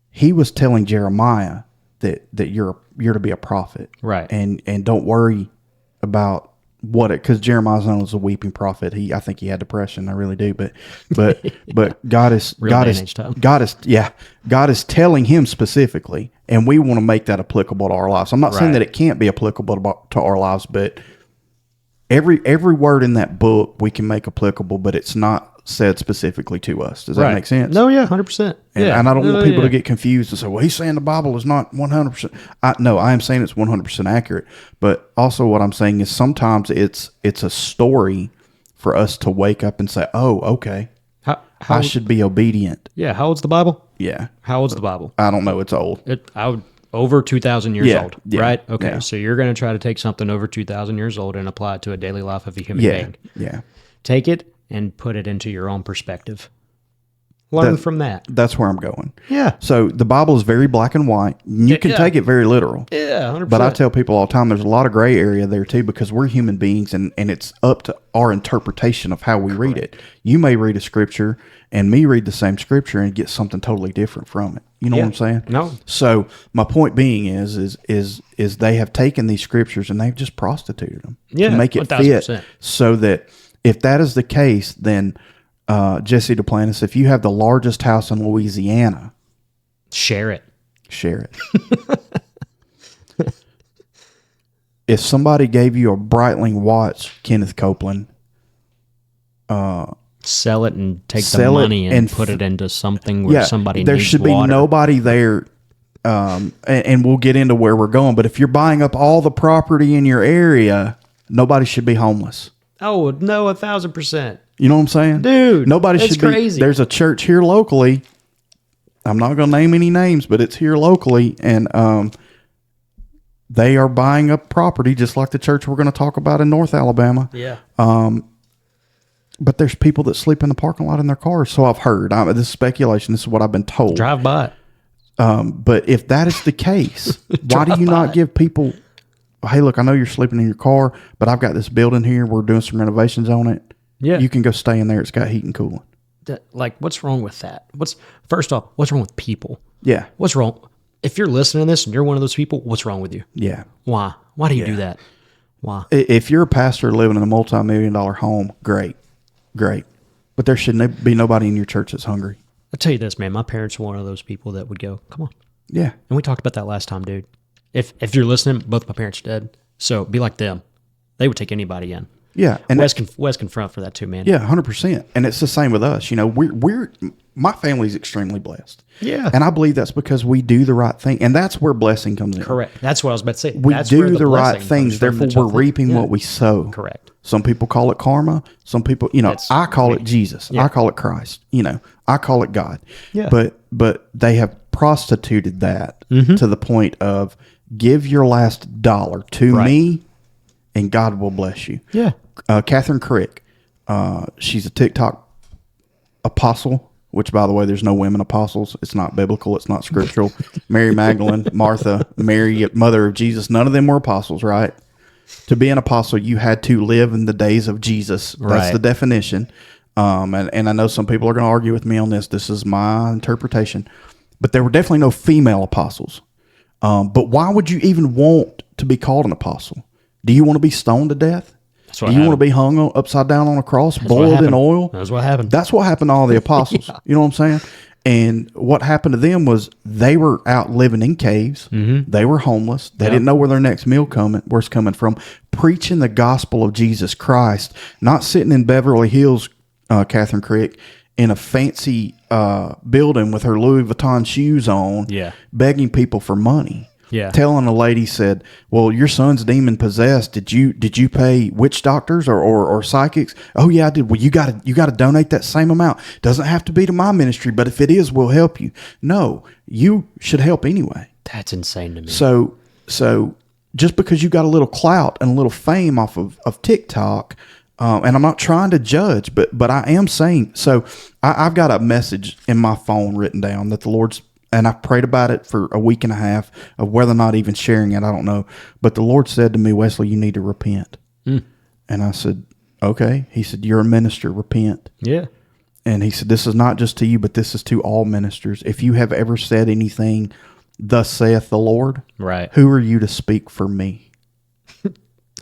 he was telling Jeremiah that you're to be a prophet. Right. And don't worry about because Jeremiah's known as a weeping prophet. I think he had depression. I really do. But God is telling him specifically, and we want to make that applicable to our lives. I'm not saying that it can't be applicable to our lives, but every word in that book we can make applicable, but it's not said specifically to us. Does that make sense? No, yeah, 100%. And I don't want people to get confused and say, well, he's saying the Bible is not 100%. No, I am saying it's 100% accurate. But also what I'm saying is sometimes it's a story for us to wake up and say, oh, okay, I should be obedient. Yeah. How old's the Bible? Yeah. How old's the Bible? I don't know. It's old. Over 2,000 years old, right? Okay. Yeah. So you're going to try to take something over 2,000 years old and apply it to a daily life of a human being. Yeah. Take it and put it into your own perspective. Learn from that. That's where I'm going. Yeah. So the Bible is very black and white. You can take it very literal. Yeah, 100%. But I tell people all the time, there's a lot of gray area there too, because we're human beings, and it's up to our interpretation of how we read it. You may read a scripture and me read the same scripture and get something totally different from it. You know what I'm saying? No. So my point being is they have taken these scriptures and they've just prostituted them to make it 1000%. fit, so that if that is the case, then Jesse Duplantis, if you have the largest house in Louisiana, share it. If somebody gave you a Breitling watch, Kenneth Copeland, sell it and take the money and put it into something where somebody there needs should water. be nobody there. And we'll get into where we're going, but if you're buying up all the property in your area, nobody should be homeless. Oh, no, 1,000%. You know what I'm saying? Dude, nobody that's should crazy. be. There's a church here locally. I'm not going to name any names, but it's here locally, and they are buying up property just like the church we're going to talk about in North Alabama. Yeah. But there's people that sleep in the parking lot in their cars. So I've heard. This is speculation. This is what I've been told. Drive by it. But if that is the case, why do you not give people, hey, look, I know you're sleeping in your car, but I've got this building here. We're doing some renovations on it. Yeah. You can go stay in there. It's got heat and cooling. What's wrong with that? First off, what's wrong with people? Yeah. What's wrong? If you're listening to this and you're one of those people, what's wrong with you? Yeah. Why? Why do you do that? Why? If you're a pastor living in a multi-million-dollar home, great. But there should be nobody in your church that's hungry. I'll tell you this, man. My parents were one of those people that would go, come on. Yeah. And we talked about that last time, dude. If you're listening, both my parents are dead. So be like them. They would take anybody in. Yeah. And Wes can front for that too, man. Yeah, 100%. And it's the same with us. You know, my family's extremely blessed. Yeah. And I believe that's because we do the right thing. And that's where blessing comes in. Correct. That's what I was about to say. We do the right things. Therefore, we're reaping what we sow. Correct. Some people call it karma. Some people, I call it Jesus. Yeah. I call it Christ. I call it God. Yeah. But they have prostituted that to the point of give your last dollar to me and God will bless you. Yeah. Catherine Crick, she's a TikTok apostle, which, by the way, there's no women apostles. It's not biblical. It's not scriptural. Mary Magdalene, Martha, Mary, mother of Jesus, none of them were apostles, right? To be an apostle, you had to live in the days of Jesus. That's the definition. And I know some people are going to argue with me on this. This is my interpretation. But there were definitely no female apostles. But why would you even want to be called an apostle? Do you want to be stoned to death? Do you want to be hung upside down on a cross, boiled in oil? That's what happened. That's what happened to all the apostles. You know what I'm saying? And what happened to them was they were out living in caves. Mm-hmm. They were homeless. They didn't know where their next meal was coming from. Preaching the gospel of Jesus Christ, not sitting in Beverly Hills, Catherine Crick, in a fancy building with her Louis Vuitton shoes on, begging people for money. Yeah. Telling a lady, said, well, your son's demon possessed. Did you pay witch doctors or psychics? Oh yeah, I did. Well, you gotta donate that same amount. Doesn't have to be to my ministry, but if it is, we'll help you. No, you should help anyway. That's insane to me. So just because you got a little clout and a little fame off of TikTok, and I'm not trying to judge, but I am saying, so I've got a message in my phone written down that the Lord's, and I prayed about it for a week and a half of whether or not even sharing it. I don't know. But the Lord said to me, Wesley, you need to repent. And I said, okay. He said, you're a minister, repent. Yeah. And he said, this is not just to you, but this is to all ministers. If you have ever said anything, thus saith the Lord, Right. who are you to speak for me?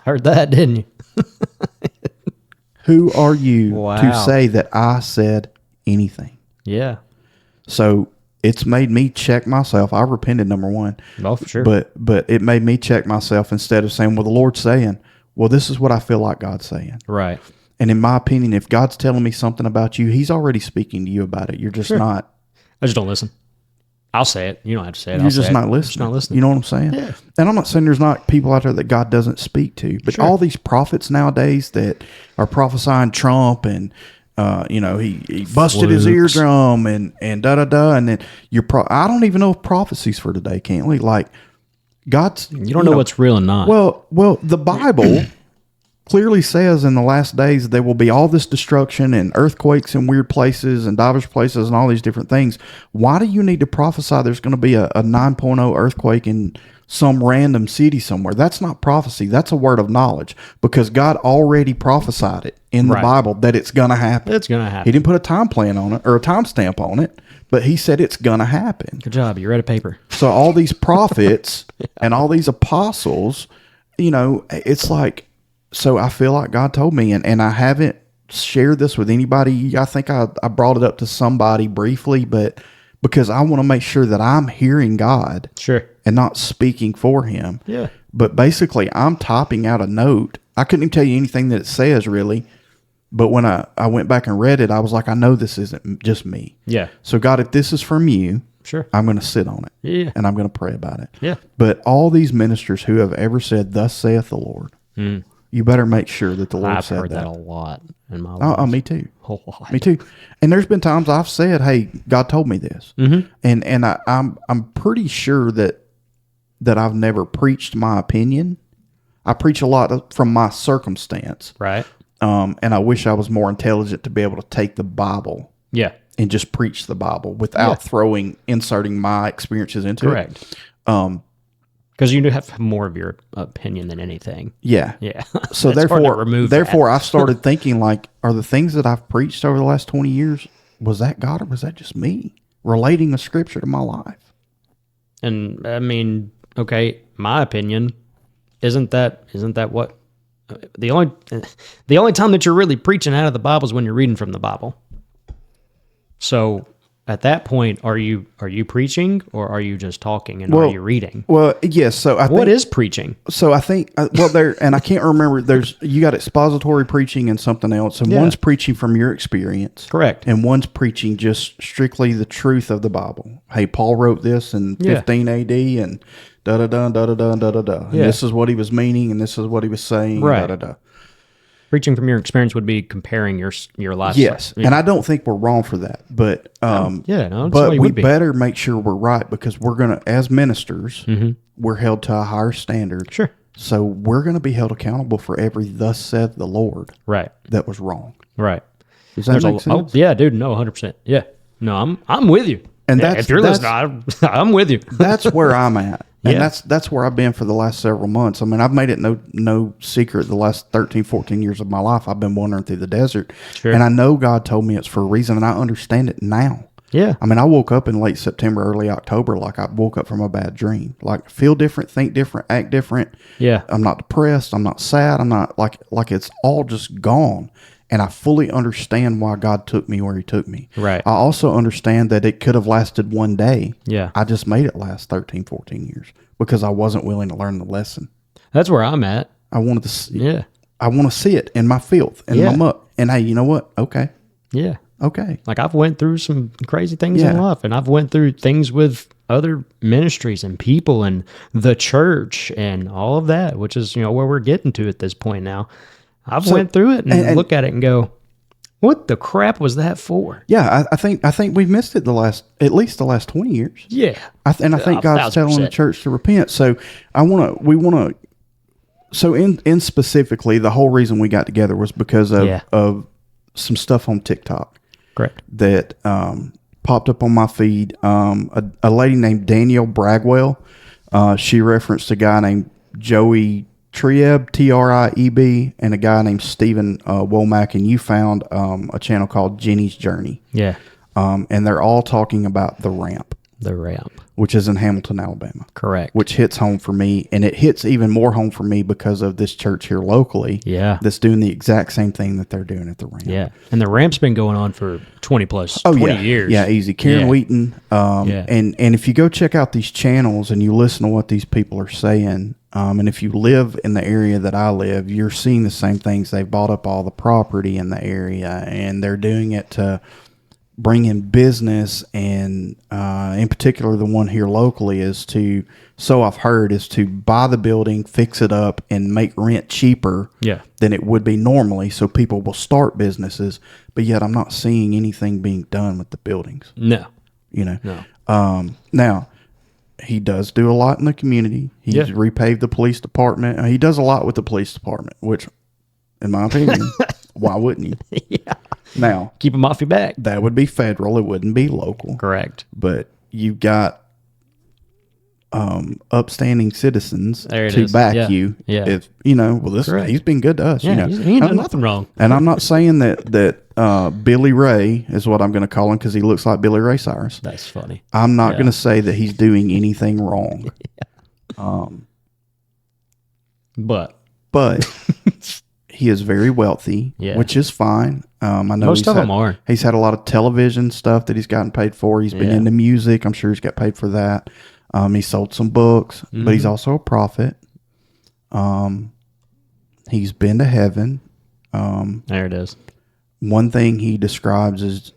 Heard that, didn't you? Who are you Wow. to say that I said anything? Yeah. So it's made me check myself. I repented, number one. Oh, for sure. But it made me check myself instead of saying, well, the Lord's saying, well, this is what I feel like God's saying. Right. And in my opinion, if God's telling me something about you, he's already speaking to you about it. You're just not. I just don't listen. I'll say it. You don't have to say it. You're just not listening. Just not listening. You know what I'm saying? Yeah. And I'm not saying there's not people out there that God doesn't speak to, but all these prophets nowadays that are prophesying Trump and, he busted his eardrum and da-da-da. And then I don't even know if prophecies for today, Cantley. Like, God's... You don't know what's real and not. Well, the Bible clearly says in the last days there will be all this destruction and earthquakes in weird places and divers places and all these different things. Why do you need to prophesy there's going to be a 9.0 earthquake in some random city somewhere? That's not prophecy. That's a word of knowledge because God already prophesied it in the Bible that it's going to happen. It's going to happen. He didn't put a time plan on it or a time stamp on it, but he said it's going to happen. Good job. You read a paper. So all these prophets and all these apostles, it's like, so I feel like God told me, and I haven't shared this with anybody. I think I brought it up to somebody briefly, but because I want to make sure that I'm hearing God. Sure. And not speaking for him. Yeah. But basically, I'm typing out a note. I couldn't even tell you anything that it says, really. But when I went back and read it, I was like, I know this isn't just me. Yeah. So, God, if this is from you, sure, I'm going to sit on it. Yeah. And I'm going to pray about it. Yeah. But all these ministers who have ever said, thus saith the Lord, you better make sure that the Lord said that. I've heard that a lot in my life. Oh, me too. A lot. Me too. And there's been times I've said, hey, God told me this. Mm-hmm. And I'm pretty sure that I've never preached my opinion. I preach a lot from my circumstance. Right. And I wish I was more intelligent to be able to take the Bible. Yeah. And just preach the Bible without inserting my experiences into Correct. it. Because you do have more of your opinion than anything. Yeah. Yeah. So therefore I've started thinking like, are the things that I've preached over the last 20 years, was that God or was that just me relating the scripture to my life? And I mean, okay, my opinion, isn't that what the only time that you're really preaching out of the Bible is when you're reading from the Bible. So at that point, are you preaching or are you just talking and are you reading? Well, yes. So I think, what is preaching? So I think and I can't remember. You got expository preaching and something else, and one's preaching from your experience, correct, and one's preaching just strictly the truth of the Bible. Hey, Paul wrote this in 15 A.D. and da da da da da da da da da. And this is what he was meaning, and this is what he was saying. Right. Da, da, da. Preaching from your experience would be comparing your life. Yes, and I don't think we're wrong for that, but but we better make sure we're right because we're gonna, as ministers, we're held to a higher standard. Sure. So we're gonna be held accountable for every "thus saith the Lord" that was wrong. Right. Does that make sense? Oh, yeah, dude. No, 100%. Yeah. No, I'm with you. And if you're listening, I'm with you. That's where I'm at. And that's where I've been for the last several months. I mean, I've made it no secret the last 13, 14 years of my life. I've been wandering through the desert. Sure. And I know God told me it's for a reason, and I understand it now. Yeah. I mean, I woke up in late September, early October, like I woke up from a bad dream. Like, feel different, think different, act different. Yeah. I'm not depressed. I'm not sad. I'm not like it's all just gone. And I fully understand why God took me where he took me. Right. I also understand that it could have lasted one day. Yeah. I just made it last 13, 14 years because I wasn't willing to learn the lesson. That's where I'm at. I wanted to see, I want to see it in my filth and my muck. And hey, you know what? Okay. Yeah. Okay. Like I've went through some crazy things in life, and I've went through things with other ministries and people and the church and all of that, which is, where we're getting to at this point now. I've went through it and look at it and go, what the crap was that for? Yeah, I think we've missed it at least the last 20 years. Yeah. I think God's telling the church to repent. So so in specifically, the whole reason we got together was because of some stuff on TikTok. Correct. That popped up on my feed. A lady named Danielle Bragwell, she referenced a guy named Joey Trieb, Trieb, and a guy named Stephen Womack, and you found a channel called Jenny's Journey. Yeah. And they're all talking about the ramp. The ramp. Which is in Hamilton, Alabama. Correct. Which hits home for me, and it hits even more home for me because of this church here locally. Yeah. That's doing the exact same thing that they're doing at the ramp. Yeah. And the ramp's been going on for 20 years. Yeah, easy. Karen Wheaton. And if you go check out these channels and you listen to what these people are saying, and if you live in the area that I live, you're seeing the same things. They've bought up all the property in the area, and they're doing it to bring in business, and in particular, the one here locally is to, so I've heard, is to buy the building, fix it up, and make rent cheaper than it would be normally, so people will start businesses. But yet, I'm not seeing anything being done with the buildings. No. No. Now, he does do a lot in the community. He's repaved the police department. He does a lot with the police department, which, in my opinion, why wouldn't you? Yeah. Now, keep them off your back. That would be federal. It wouldn't be local. Correct. But you've got upstanding citizens to back you. Yeah. If he's been good to us. Yeah, he ain't done nothing wrong. And I'm not saying that Billy Ray is what I'm going to call him because he looks like Billy Ray Cyrus. That's funny. I'm not going to say that he's doing anything wrong. But he is very wealthy, which is fine. I know most of them are. He's had a lot of television stuff that he's gotten paid for. He's been into music. I'm sure he's got paid for that. He sold some books, but he's also a prophet. He's been to heaven. There it is. One thing he describes is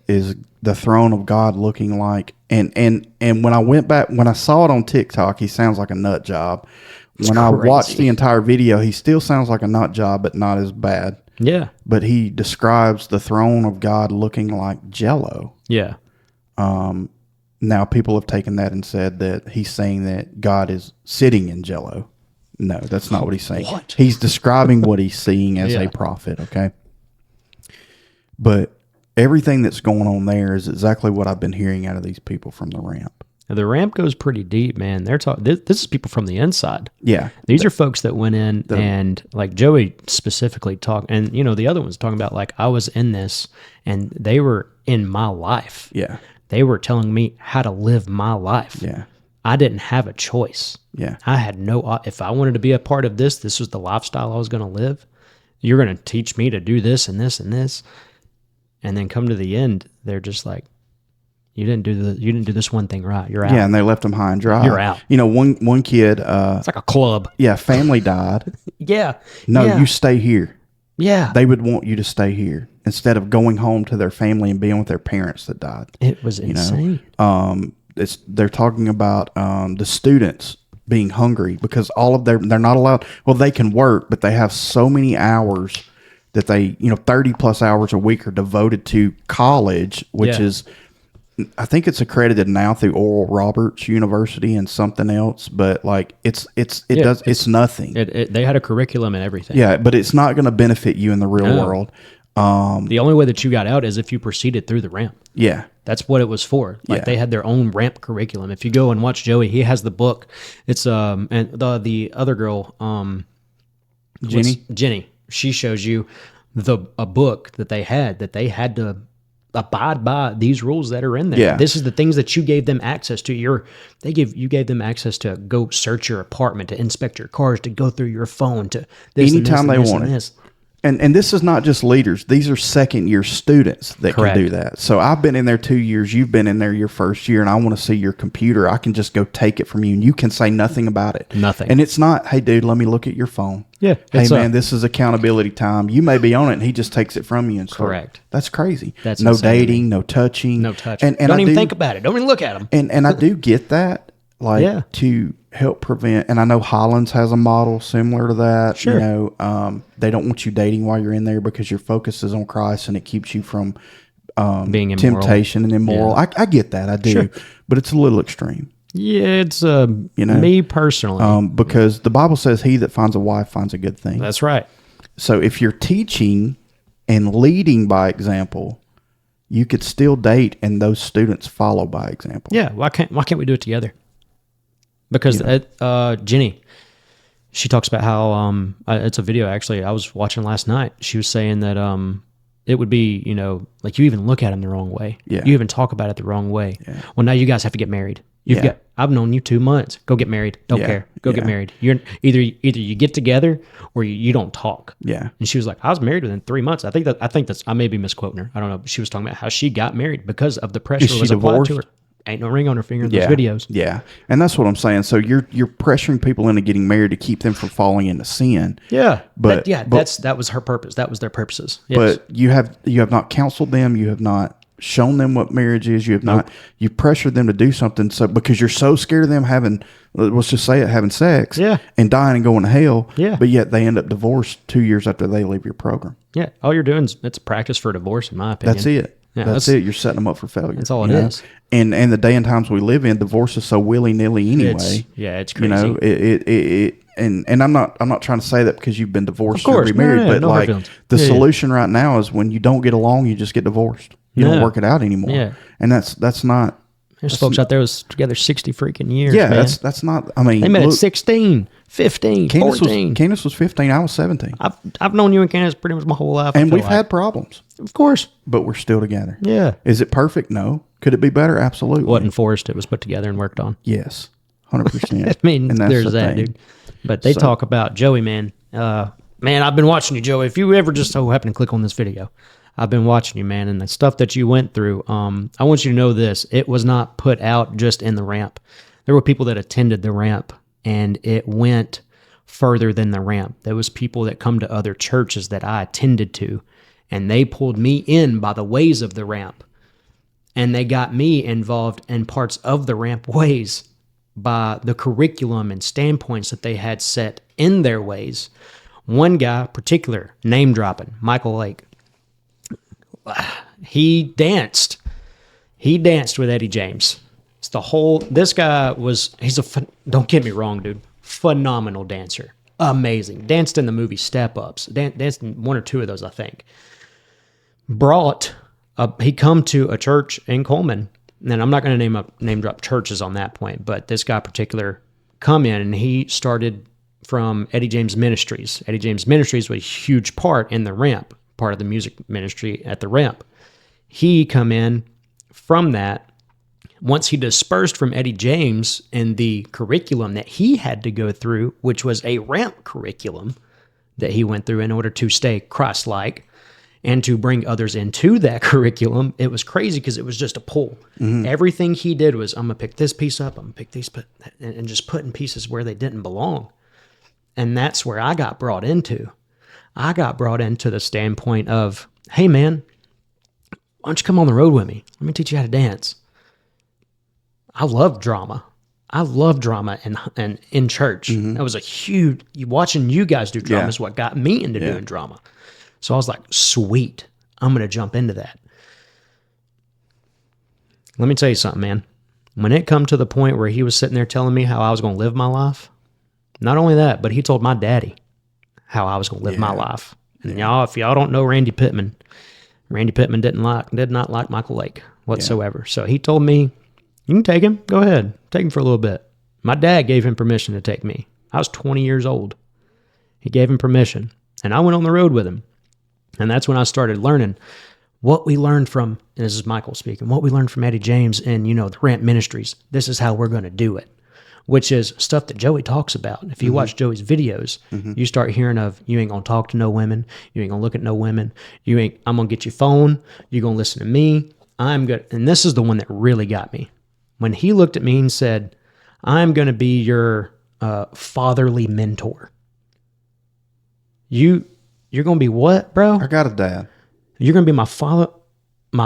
the throne of God looking like, and when I saw it on TikTok, he sounds like a nut job. When I watched the entire video, he still sounds like a nut job, but not as bad. Yeah. But he describes the throne of God looking like Jell-O. Yeah. Now, people have taken that and said that he's saying that God is sitting in Jell-O. No, that's not what he's saying. What? He's describing what he's seeing as a prophet, okay? But everything that's going on there is exactly what I've been hearing out of these people from the ramp. The ramp goes pretty deep, man. They're talking. This is people from the inside. Yeah, these are folks that went in and like Joey specifically talked, and the other one's talking about like I was in this, and they were in my life. Yeah, they were telling me how to live my life. Yeah, I didn't have a choice. Yeah, I had no. If I wanted to be a part of this, this was the lifestyle I was going to live. You're going to teach me to do this and this and this, and then come to the end, they're just like. You didn't do this one thing right. You're out. Yeah, and they left him high and dry. You're out. One kid. It's like a club. Yeah, family died. Yeah. No, you stay here. Yeah. They would want you to stay here instead of going home to their family and being with their parents that died. It was insane. They're talking about the students being hungry because they're not allowed. Well, they can work, but they have so many hours that they 30 plus hours a week are devoted to college, which is. I think it's accredited now through Oral Roberts University and something else, but like it's nothing. They had a curriculum and everything. Yeah, but it's not going to benefit you in the real world. The only way that you got out is if you proceeded through the ramp. Yeah, that's what it was for. Like they had their own ramp curriculum. If you go and watch Joey, he has the book. It's and the other girl, Jenny, she shows you a book that they had to abide by these rules that are in there. Yeah. This is the things that you gave them access to. You gave them access to go search your apartment, to inspect your cars, to go through your phone, to this anytime and this, they wanted. And this is not just leaders. These are second year students that can do that. So I've been in there 2 years. You've been in there your first year, and I want to see your computer. I can just go take it from you, and you can say nothing about it. Nothing. And it's not, hey, dude, let me look at your phone. Yeah. Hey, man, this is accountability time. You may be on it, and he just takes it from you. And correct. That's crazy. That's no insane. Dating, no touching. No touching. And don't even think about it. Don't even look at them. And I do get that. To help prevent, and I know Highlands has a model similar to that. Sure. They don't want you dating while you're in there because your focus is on Christ and it keeps you from being immoral. Temptation and immoral. Yeah. I get that, I do, but it's a little extreme. Yeah, it's me personally. Because the Bible says, "He that finds a wife finds a good thing." That's right. So if you're teaching and leading by example, you could still date, and those students follow by example. Yeah, why can't we do it together? Because Jenny, she talks about how it's a video actually I was watching last night. She was saying that it would be, you know, like you even look at him the wrong way. Yeah. You even talk about it the wrong way. Yeah. Well, now you guys have to get married. I've known you 2 months. Go get married. Don't care. Go get married. You're either you get together or you don't talk. Yeah. And she was like, I was married within 3 months. I think that's I may be misquoting her. I don't know. But she was talking about how she got married because of the pressure Is she was applied to divorced? her. Ain't no ring on her finger in those videos. Yeah. And that's what I'm saying. So you're pressuring people into getting married to keep them from falling into sin. Yeah. But that was her purpose. That was their purposes. Yes. But you have not counseled them. You have not shown them what marriage is. You have not. You pressured them to do something. So because you're so scared of them having, let's just say it, having sex. Yeah. And dying and going to hell. Yeah. But yet they end up divorced 2 years after they leave your program. Yeah. All you're doing is it's a practice for divorce, in my opinion. That's it. Yeah, that's it. You're setting them up for failure. That's all it is. And the day and times we live in, divorce is so willy nilly anyway. It's crazy. You know, and I'm not trying to say that because you've been divorced or remarried, but no like the solution right now is when you don't get along, you just get divorced. You don't work it out anymore. Yeah. And that's not. There's folks out there who was together 60 freaking years. Yeah, man. that's not. I mean, they met at 16, 15, 14. Candace was 15. I was 17. I've known you and Candace pretty much my whole life. And we've had problems. Of course. But we're still together. Yeah. Is it perfect? No. Could it be better? Absolutely. Wasn't forced. It was put together and worked on. Yes. 100%. I mean, and that's there's that, dude. But they talk about Joey, man. Man, I've been watching you, Joey. If you ever just so happen to click on this video, I've been watching you, man, and the stuff that you went through. I want you to know this. It was not put out just in the ramp. There were people that attended the ramp, and it went further than the ramp. There was people that come to other churches that I attended to, and they pulled me in by the ways of the ramp. And they got me involved in parts of the ramp ways by the curriculum and standpoints that they had set in their ways. One guy, particular, name dropping, Michael Lake. He danced with Eddie James. It's this guy don't get me wrong, dude, phenomenal dancer. Amazing. Danced in the movie Step Ups. Danced in one or two of those, I think. He come to a church in Coleman, and I'm not going to name drop churches on that point, but this guy particular come in, and he started from Eddie James Ministries. Eddie James Ministries was a huge part in the ramp, part of the music ministry at the ramp. He come in from that. Once he dispersed from Eddie James and the curriculum that he had to go through, which was a ramp curriculum that he went through in order to stay Christ-like and to bring others into that curriculum, it was crazy because it was just a pull. Mm-hmm. Everything he did was, I'm going to pick this piece up, I'm going to pick these, and just putting pieces where they didn't belong. And that's where I got brought into. I got brought into the standpoint of, hey, man, why don't you come on the road with me? Let me teach you how to dance. I love drama. And in church. Mm-hmm. That was a huge, watching you guys do drama is what got me into doing drama. So I was like, sweet, I'm going to jump into that. Let me tell you something, man. When it come to the point where he was sitting there telling me how I was going to live my life, not only that, but he told my daddy how I was going to live my life. And y'all, if y'all don't know Randy Pittman did not like Michael Lake whatsoever. So he told me, you can take him. Go ahead. Take him for a little bit. My dad gave him permission to take me. I was 20 years old. He gave him permission. And I went on the road with him. And that's when I started learning what we learned from, and this is Michael speaking, what we learned from Eddie James and, the Ramp Ministries. This is how we're going to do it, which is stuff that Joey talks about. If you watch Joey's videos, you start hearing of, you ain't going to talk to no women. You ain't going to look at no women. I'm going to get your phone. You're going to listen to me. I'm good. And this is the one that really got me. When he looked at me and said, I'm going to be your fatherly mentor. You're going to be what, bro? I got a dad. You're going to be my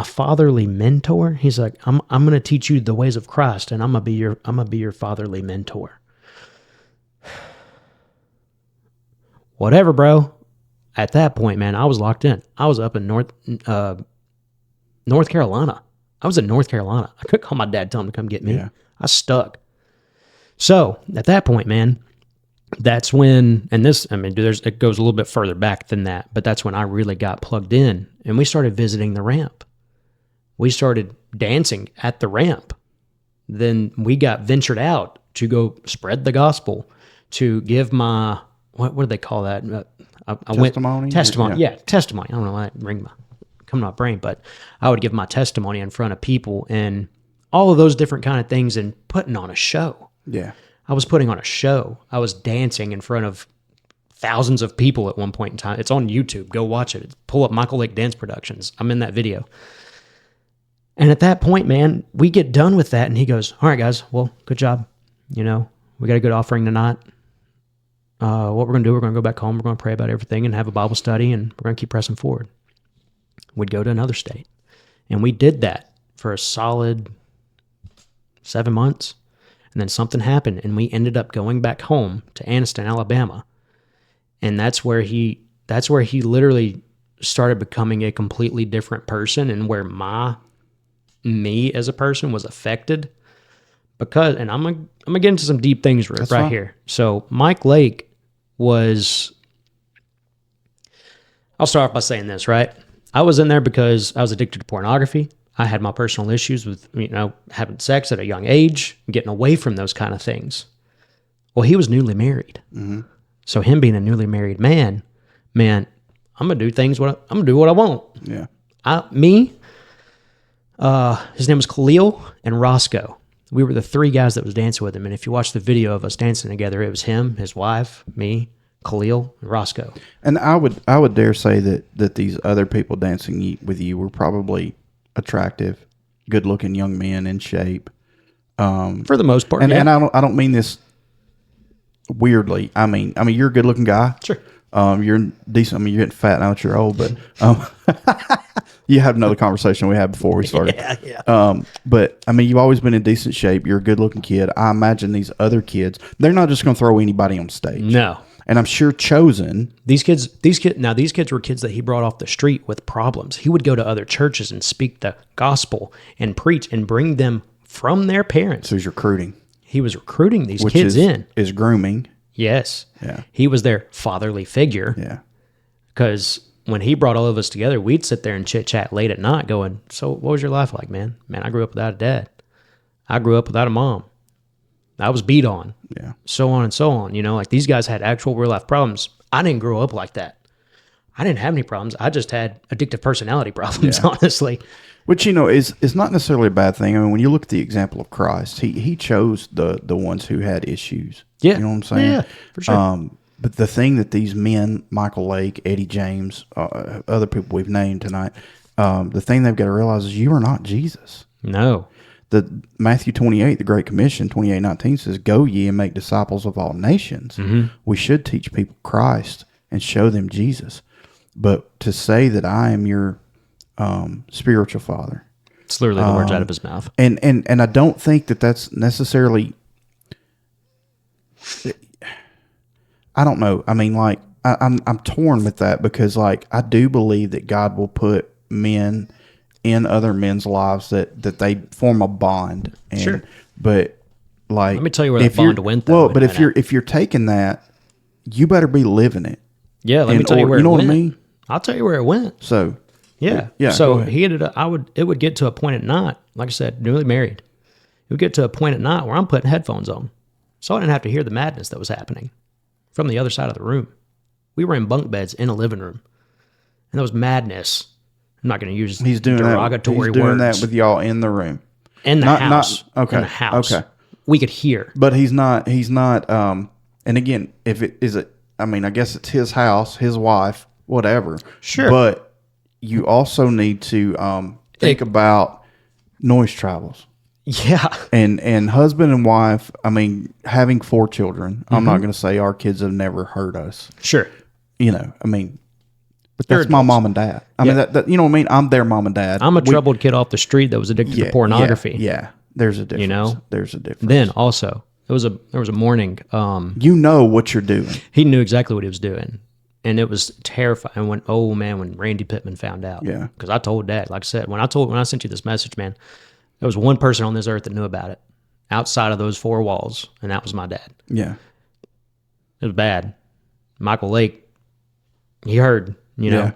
fatherly mentor? He's like, I'm going to teach you the ways of Christ, and I'm going to be your fatherly mentor. Whatever, bro. At that point, man, I was locked in. I was up in North Carolina. I was in North Carolina. I couldn't call my dad, tell him to come get me. Yeah. I stuck. So at that point, man, that's when, and this, it goes a little bit further back than that, but that's when I really got plugged in, and we started visiting the ramp. We started dancing at the ramp. Then we got ventured out to go spread the gospel, to give my, what do they call that? I Testimony? Testimony. Yeah. Yeah, testimony. I don't know why that come to my brain, but I would give my testimony in front of people and all of those different kind of things and putting on a show. Yeah. I was putting on a show. I was dancing in front of thousands of people at one point in time. It's on YouTube. Go watch it. Pull up Michael Lake Dance Productions. I'm in that video. And at that point, man, we get done with that, and he goes, all right, guys, well, good job. We got a good offering tonight. What we're going to do, we're going to go back home. We're going to pray about everything and have a Bible study, and we're going to keep pressing forward. We'd go to another state. And we did that for a solid 7 months. And then something happened, and we ended up going back home to Anniston, Alabama. And that's where he literally started becoming a completely different person, and where me as a person was affected. Because, and I'm gonna get into some deep things right here. So Mike Lake was, I'll start off by saying this, right? I was in there because I was addicted to pornography. I had my personal issues with, having sex at a young age, getting away from those kind of things. Well, he was newly married. Mm-hmm. So him being a newly married man, I'm going to do I'm going to do what I want. Yeah. His name was Khalil and Roscoe. We were the three guys that was dancing with him. And if you watch the video of us dancing together, it was him, his wife, me, Khalil, and Roscoe. And I would dare say that these other people dancing with you were probably attractive, good-looking young men in shape. For the most part, and I don't mean this weirdly. I mean you're a good-looking guy. Sure. You're decent. You're getting fat now that you're old, but you had another conversation we had before we started. Yeah. But you've always been in decent shape. You're a good-looking kid. I imagine these other kids, they're not just going to throw anybody on stage. No. And I'm sure Chosen. These kids were kids that he brought off the street with problems. He would go to other churches and speak the gospel and preach and bring them from their parents. So he's recruiting. He was recruiting these kids in. Is grooming. Yes. Yeah. He was their fatherly figure. Yeah. Because when he brought all of us together, we'd sit there and chit-chat late at night going, so what was your life like, man? Man, I grew up without a dad. I grew up without a mom. I was beat on. Yeah. So on and so on. Like these guys had actual real life problems. I didn't grow up like that. I didn't have any problems. I just had addictive personality problems, honestly. Which, is not necessarily a bad thing. When you look at the example of Christ, he chose the ones who had issues. Yeah. You know what I'm saying? Yeah, for sure. But the thing that these men, Michael Lake, Eddie James, other people we've named tonight, the thing they've got to realize is you are not Jesus. No. The Matthew 28, the Great Commission, 28:19 says, "Go ye and make disciples of all nations." Mm-hmm. We should teach people Christ and show them Jesus. But to say that I am your spiritual father, it's literally the words out of his mouth. And I don't think that that's necessarily. I don't know. I'm torn with that because I do believe that God will put men in other men's lives that they form a bond. And, sure. But let me tell you where that bond went. Well, but if you're taking that, you better be living it. Yeah, let me tell you where it went. You know what I mean? I'll tell you where it went. So yeah. So he ended up. It would get to a point at night. Like I said, newly married. It would get to a point at night where I'm putting headphones on, so I didn't have to hear the madness that was happening from the other side of the room. We were in bunk beds in a living room, and there was madness. I'm not going to use derogatory words. He's doing that with y'all in the room. In the house. Okay. In the house. Okay. We could hear. But he's not, and again, I guess it's his house, his wife, whatever. Sure. But you also need to think about noise travels. Yeah. And husband and wife, having 4 children, mm-hmm. I'm not going to say our kids have never hurt us. Sure. But that's my mom and dad. That you know what I mean? I'm their mom and dad. I'm a troubled kid off the street that was addicted to pornography. Yeah. There's a difference. There's a difference. Then also, there was a morning. You know what you're doing. He knew exactly what he was doing. And it was terrifying when Randy Pittman found out. Yeah. Because I told Dad, like I said, when I sent you this message, man, there was one person on this earth that knew about it outside of those 4 walls, and that was my dad. Yeah. It was bad. Michael Lake, he heard, Yeah.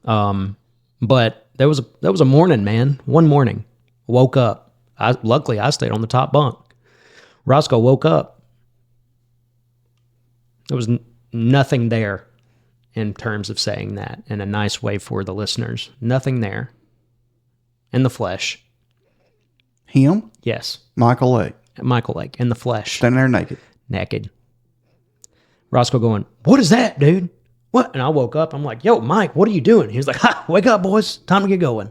But there was a morning, man. One morning, woke up. Luckily I stayed on the top bunk. Roscoe woke up There was nothing there in terms of saying that in a nice way for the listeners. Nothing there. In the flesh. Him? Yes. Michael Lake. Michael Lake. In the flesh. Standing there naked. Naked. Roscoe going, what is that, dude? What? And I woke up. I'm like, yo, Mike, what are you doing? He was like, ha, wake up, boys. Time to get going.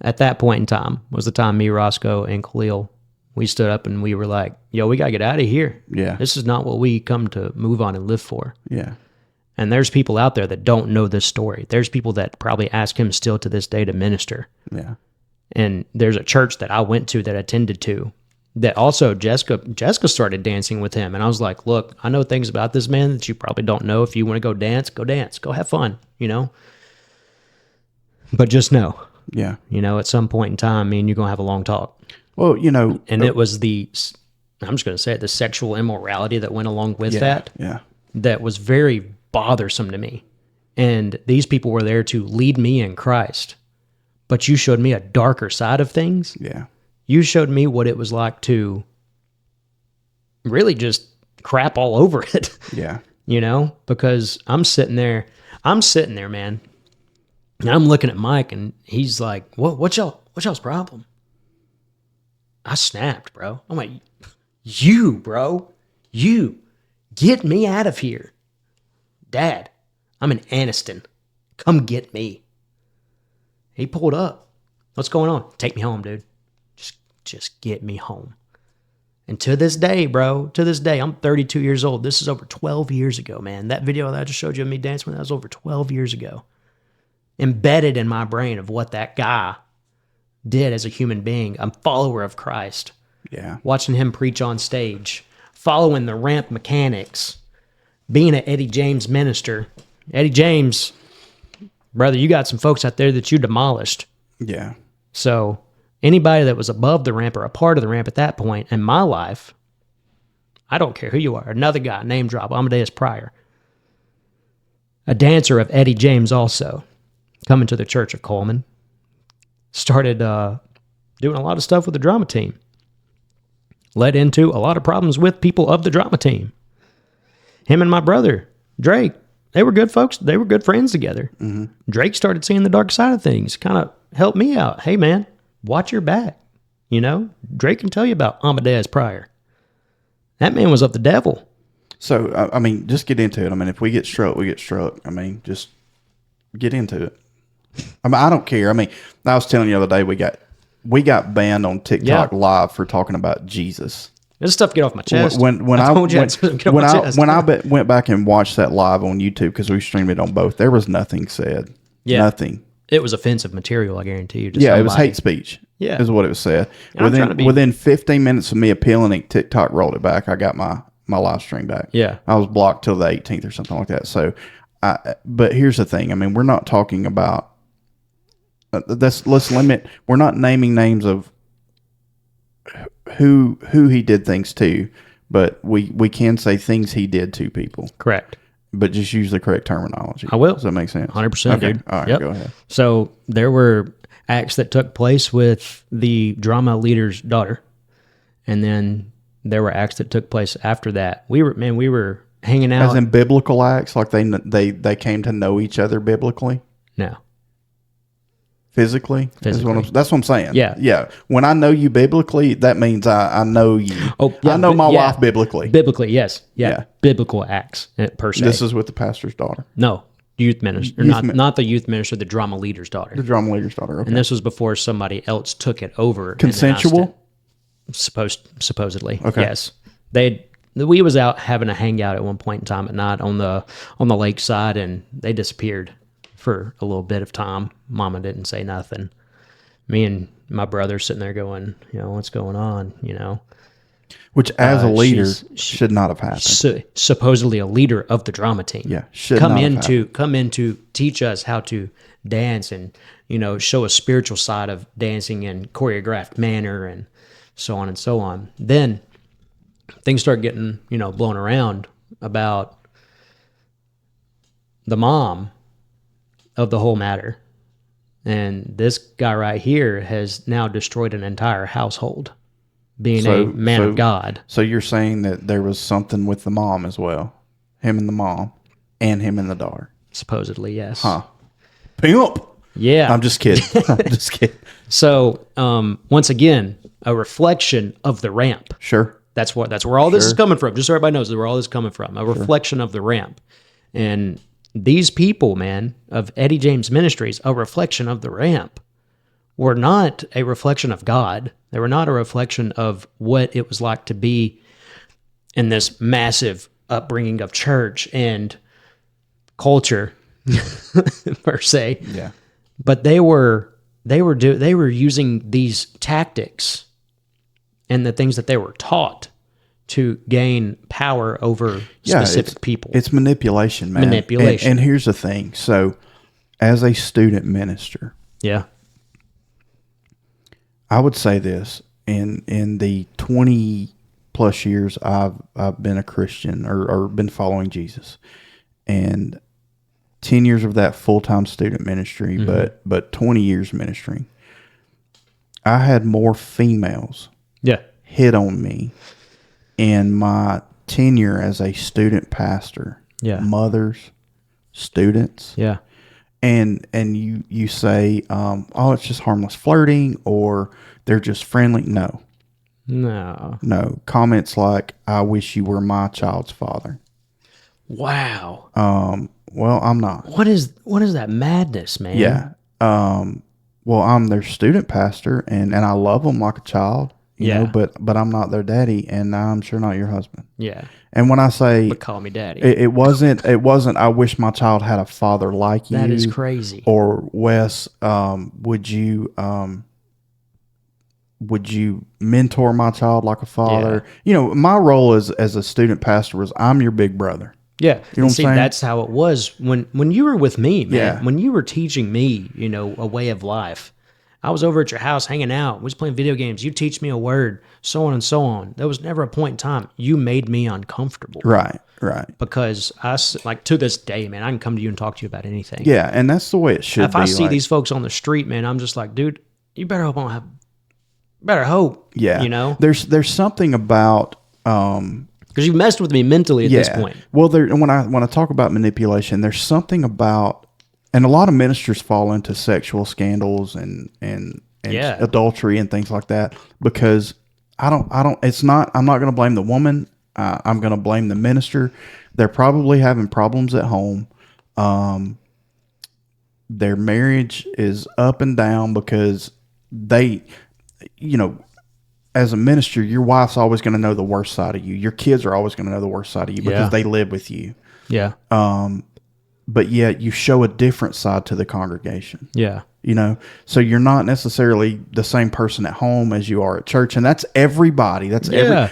At that point in time was the time me, Roscoe, and Khalil, we stood up and we were like, yo, we got to get out of here. Yeah. This is not what we come to move on and live for. Yeah. And there's people out there that don't know this story. There's people that probably ask him still to this day to minister. Yeah. And there's a church that I went to that I attended to that also Jessica started dancing with him. And I was like, look, I know things about this man that you probably don't know. If you want to go dance, go have fun, you know? But just know, Yeah. you know, at some point in time, me and you're going to have a long talk. Well, you know. And it was I'm just going to say it, the sexual immorality that went along with that. Yeah. That was very bothersome to me. And these people were there to lead me in Christ. But you showed me a darker side of things. Yeah. You showed me what it was like to really just crap all over it. Yeah. You know, because I'm sitting there, man. And I'm looking at Mike and he's like, what's y'all's problem? I snapped, bro. I'm like, bro, get me out of here. Dad, I'm in Anniston. Come get me. He pulled up. What's going on? Take me home, dude. Just get me home. And to this day, bro, I'm 32 years old. This is over 12 years ago, man. That video that I just showed you of me dancing, that was over 12 years ago. Embedded in my brain of what that guy did as a human being, a follower of Christ. Yeah. Watching him preach on stage, following the ramp mechanics, being an Eddie James minister. Eddie James, brother, you got some folks out there that you demolished. Yeah. So anybody that was above the ramp or a part of the ramp at that point in my life, I don't care who you are. Another guy, name drop, Amadeus Pryor. A dancer of Eddie James also, coming to the Church of Coleman. Started doing a lot of stuff with the drama team. Led into a lot of problems with people of the drama team. Him and my brother, Drake, they were good folks. They were good friends together. Mm-hmm. Drake started seeing the dark side of things, kind of helped me out. Hey, man, watch your back. You know, Drake can tell you about Amadeus Pryor. That man was of the devil. So, I mean, just get into it. I mean, if we get struck, we get struck. I mean, just get into it. I mean, I don't care. I mean, I was telling you the other day, we got banned on TikTok live for talking about Jesus. This stuff get off my chest. When I went back and watched that live on YouTube, because we streamed it on both, there was nothing said. Yeah. Nothing. It was offensive material, I guarantee you. It was hate speech. Yeah. Is what it was said. And within 15 minutes of me appealing it, TikTok rolled it back. I got my live stream back. Yeah. I was blocked till the 18th or something like that. So, but here's the thing. I mean, we're not talking about, let's limit, we're not naming names of who he did things to, but we can say things he did to people. Correct. But just use the correct terminology. I will. Does that make sense? 100%, okay. Dude. All right, go ahead. So there were acts that took place with the drama leader's daughter, and then there were acts that took place after that. We were hanging out. As in biblical acts, like they came to know each other biblically? No. Physically? That's what I'm saying. Yeah. Yeah. When I know you biblically, that means I know you. Oh, yeah, I know my wife biblically. Biblically, yes. Yeah. Biblical acts, per se. This is with the pastor's daughter. No. Youth minister. Not the youth minister, the drama leader's daughter. The drama leader's daughter, okay. And this was before somebody else took it over. Consensual? Supposedly. Okay. Yes. We was out having a hangout at one point in time at night on the lakeside, and they disappeared for a little bit of time. Mama didn't say nothing. Me and my brother sitting there going, what's going on, Which, as a leader, should not have happened. Supposedly a leader of the drama team. Yeah, should not have happened. Come in to teach us how to dance and, show a spiritual side of dancing in choreographed manner and so on and so on. Then things start getting, blown around about the mom of the whole matter. And this guy right here has now destroyed an entire household. being a man of God. So you're saying that there was something with the mom as well, him and the mom, and him and the daughter. Supposedly, yes. Huh? Pimp. Yeah. I'm just kidding. I'm just kidding. So once again, a reflection of the ramp. Sure. That's where all this is coming from. Just so everybody knows where all this is coming from. A reflection of the ramp. And these people, man, of Eddie James Ministries, a reflection of the ramp, were not a reflection of God. They were not a reflection of what it was like to be in this massive upbringing of church and culture, per se. Yeah. But they were using these tactics and the things that they were taught to gain power over specific people. It's manipulation, man. Manipulation. And here's the thing. So, as a student minister, yeah, I would say this: in the 20 plus years I've been a Christian or been following Jesus, and 10 years of that full-time student ministry, but 20 years ministering, I had more females hit on me in my tenure as a student pastor. Yeah. Mothers, students. Yeah. And you say, oh, it's just harmless flirting, or they're just friendly. No. Comments like, I wish you were my child's father. Wow. Well, I'm not. What is that madness, man? Yeah. Well, I'm their student pastor, and I love them like a child, you know, but I'm not their daddy, and I'm sure not your husband. Yeah. And when I say, but call me daddy, it wasn't, I wish my child had a father like you. That is crazy. Or Wes, would you mentor my child like a father? Yeah. You know, my role as a student pastor was, I'm your big brother. Yeah. You know what I'm saying? That's how it was when you were with me, man. Yeah. When you were teaching me, you know, a way of life. I was over at your house hanging out. We was playing video games. You teach me a word, so on and so on. There was never a point in time you made me uncomfortable. Right. Because like to this day, man, I can come to you and talk to you about anything. Yeah, and that's the way it should be. If I see these folks on the street, man, I'm just like, dude, you better hope. Yeah. You know? There's something about because you've messed with me mentally at this point. Well, when I talk about manipulation, there's something about, and a lot of ministers fall into sexual scandals and adultery and things like that, because I'm not going to blame the woman. I'm going to blame the minister. They're probably having problems at home. Their marriage is up and down because they, you know, as a minister, your wife's always going to know the worst side of you. Your kids are always going to know the worst side of you because they live with you. Yeah. But yet you show a different side to the congregation. Yeah. You know, so you're not necessarily the same person at home as you are at church. And that's everybody.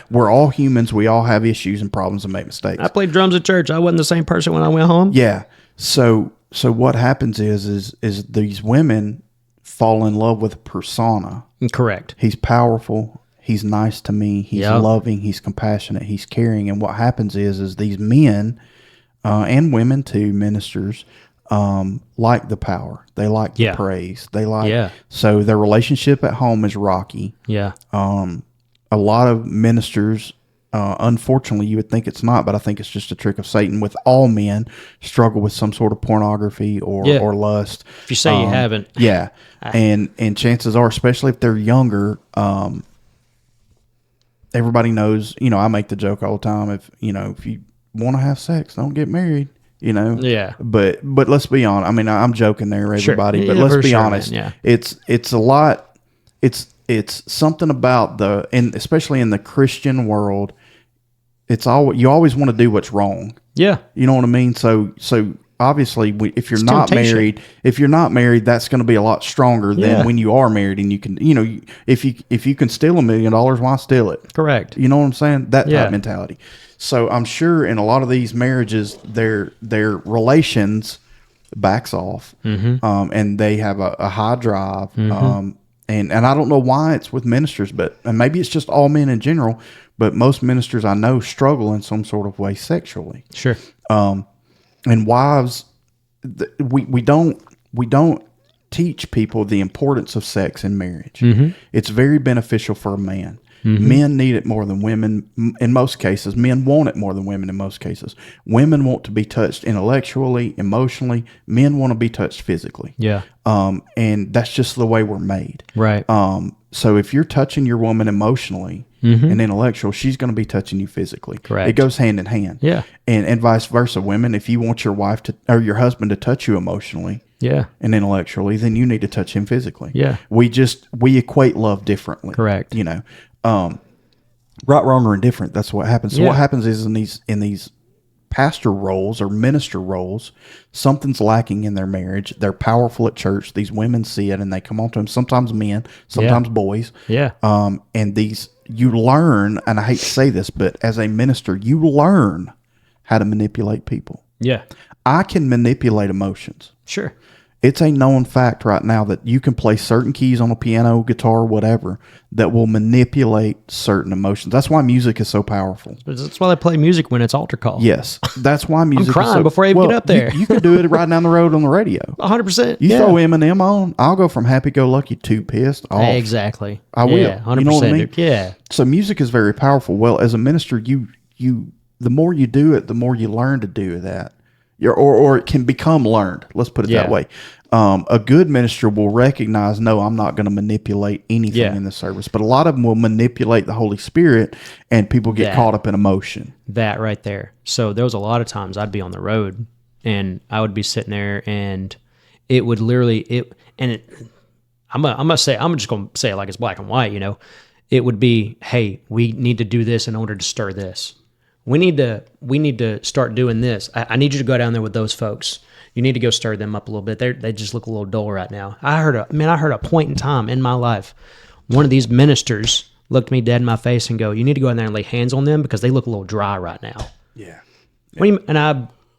We're all humans. We all have issues and problems and make mistakes. I played drums at church. I wasn't the same person when I went home. Yeah. So what happens is these women fall in love with a persona. Correct. He's powerful. He's nice to me. He's loving. He's compassionate. He's caring. And what happens is these men and women too, ministers, like the power. They like the praise. They like so their relationship at home is rocky. Yeah. A lot of ministers, unfortunately, you would think it's not, but I think it's just a trick of Satan. With all men, struggle with some sort of pornography or lust. If you say you haven't, and chances are, especially if they're younger, everybody knows. You know, I make the joke all the time. If you want to have sex, don't get married. You know, But let's be honest. I mean, I'm joking there, everybody. But let's be honest. Man, it's a lot. It's something about especially in the Christian world. You always want to do what's wrong. Yeah, you know what I mean. So obviously, if you're not married, that's going to be a lot stronger than when you are married, and you can, if you can steal $1 million, why steal it? Correct. You know what I'm saying? That type mentality. So I'm sure in a lot of these marriages, their relations backs off, and they have a high drive. And I don't know why it's with ministers, and maybe it's just all men in general, but most ministers I know struggle in some sort of way sexually. Sure. And wives, we don't teach people the importance of sex in marriage. It's very beneficial for a man. Men need it more than women in most cases. Men want it more than women in most cases. Women want to be touched intellectually, emotionally. Men want to be touched physically. Yeah. And that's just the way we're made. Right. So if you're touching your woman emotionally and intellectual, she's going to be touching you physically. Correct. It goes hand in hand. Yeah. And vice versa. Women, if you want your wife to, or your husband to touch you emotionally and intellectually, then you need to touch him physically. Yeah. We equate love differently. Correct. You know, right, wrong, or indifferent. That's what happens. So what happens is in these pastor roles or minister roles, something's lacking in their marriage. They're powerful at church. These women see it and they come on to them. Sometimes men, sometimes boys. Yeah. And you learn, and I hate to say this, but as a minister, you learn how to manipulate people. Yeah. I can manipulate emotions. Sure. It's a known fact right now that you can play certain keys on a piano, guitar, whatever, that will manipulate certain emotions. That's why music is so powerful. That's why they play music when it's altar call. Yes. That's why music I'm crying is so... before I even get up there. You can do it right down the road on the radio. 100%. You throw Eminem on, I'll go from happy-go-lucky to pissed off. Exactly. I will. Yeah, 100%. You know what I mean? Yeah. So music is very powerful. Well, as a minister, you the more you do it, the more you learn to do that. Or it can become learned. Let's put it that way. A good minister will recognize, no, I'm not going to manipulate anything in the service. But a lot of them will manipulate the Holy Spirit, and people get caught up in emotion. That right there. So there was a lot of times I'd be on the road, and I would be sitting there, and it would literally I'm just going to say it like it's black and white. You know, it would be, hey, we need to do this in order to stir this. We need to start doing this. I need you to go down there with those folks. You need to go stir them up a little bit. They just look a little dull right now. I heard a point in time in my life, one of these ministers looked me dead in my face and go, you need to go in there and lay hands on them because they look a little dry right now. Yeah.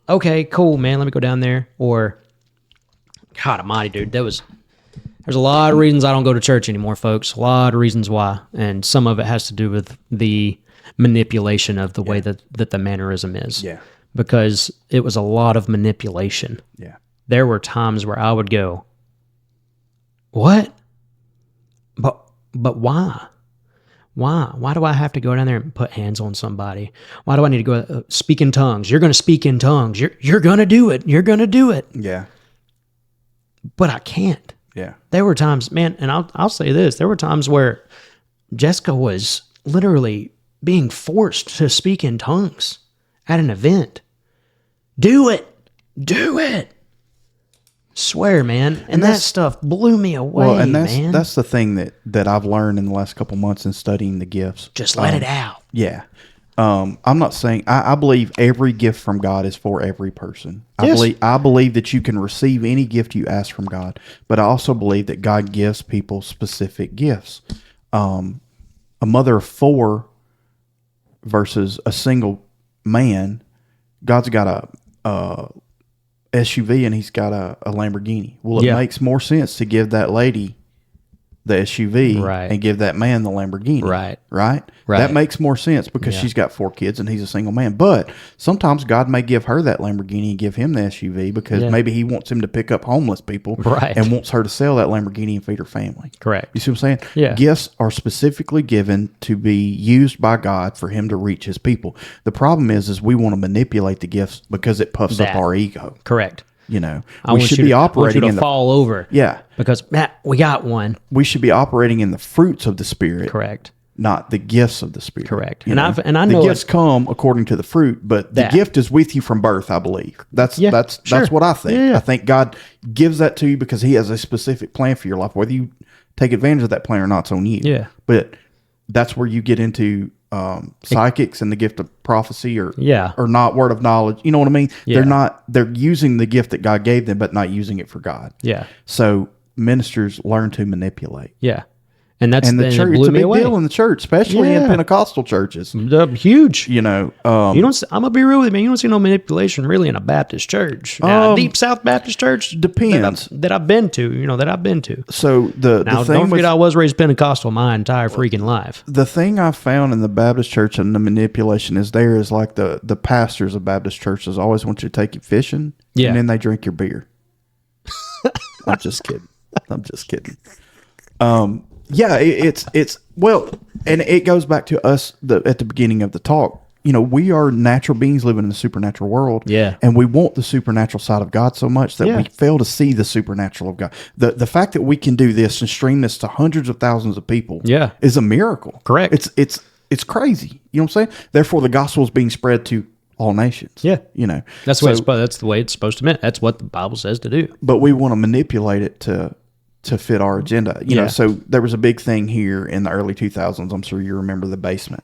Okay, cool, man. Let me go down there. Or, God almighty, dude, there's a lot of reasons I don't go to church anymore, folks. A lot of reasons why. And some of it has to do with the manipulation of the way that the mannerism is. Yeah. Because it was a lot of manipulation. Yeah. There were times where I would go, what? But why? Why do I have to go down there and put hands on somebody? Why do I need to go speak in tongues? You're going to speak in tongues. You're going to do it. You're going to do it. Yeah. But I can't. Yeah. There were times, man, and I'll say this. There were times where Jessica was literally being forced to speak in tongues at an event. Do it. Swear, man. And that stuff blew me away, well, and man. That's the thing that I've learned in the last couple months in studying the gifts. Just let it out. Yeah. I'm not saying I believe every gift from God is for every person. Yes. I believe that you can receive any gift you ask from God, but I also believe that God gives people specific gifts. A mother of 4 versus a single man, God's got a SUV and he's got a Lamborghini. Well, it makes more sense to give that lady the SUV and give that man the Lamborghini. Right. That makes more sense because she's got 4 kids and he's a single man. But sometimes God may give her that Lamborghini and give him the SUV because maybe he wants him to pick up homeless people and wants her to sell that Lamborghini and feed her family. Correct. You see what I'm saying? Yeah. Gifts are specifically given to be used by God for him to reach his people. The problem is we want to manipulate the gifts because it puffs up our ego. Correct. You know, we should be operating in the fall over. Yeah. Because, Matt, we got one. We should be operating in the fruits of the Spirit. Correct. Not the gifts of the Spirit. Correct. And I know the gifts come according to the fruit, but the gift is with you from birth, I believe. That's what I think. Yeah. I think God gives that to you because he has a specific plan for your life. Whether you take advantage of that plan or not, it's on you. Yeah. But that's where you get into psychics and the gift of prophecy or not word of knowledge. You know what I mean? Yeah. They're using the gift that God gave them, but not using it for God. Yeah. So ministers learn to manipulate. Yeah. And that's the church. It's a big deal in the church, especially in Pentecostal churches. Huge. You know, I'm gonna be real with you, man. You don't see no manipulation really in a Baptist church. Deep South Baptist church depends that I've been to. So the thing don't forget, I was raised Pentecostal my entire freaking life. The thing I found in the Baptist church and the manipulation is like the pastors of Baptist churches always want you to take you fishing, and then they drink your beer. I'm just kidding. Yeah, it's well, And it goes back to us at the beginning of the talk. You know, we are natural beings living in the supernatural world. Yeah. And we want the supernatural side of God so much that Yeah. we fail to see the supernatural of God. The fact that we can do this and stream this to hundreds of thousands of people Yeah. is a miracle. Correct. It's crazy. You know what I'm saying? Therefore, the gospel is being spread to all nations. Yeah. You know. That's that's the way it's supposed to be. That's what the Bible says to do. But we want to manipulate it to fit our agenda. You know, so there was a big thing here in the early 2000s. I'm sure you remember the basement.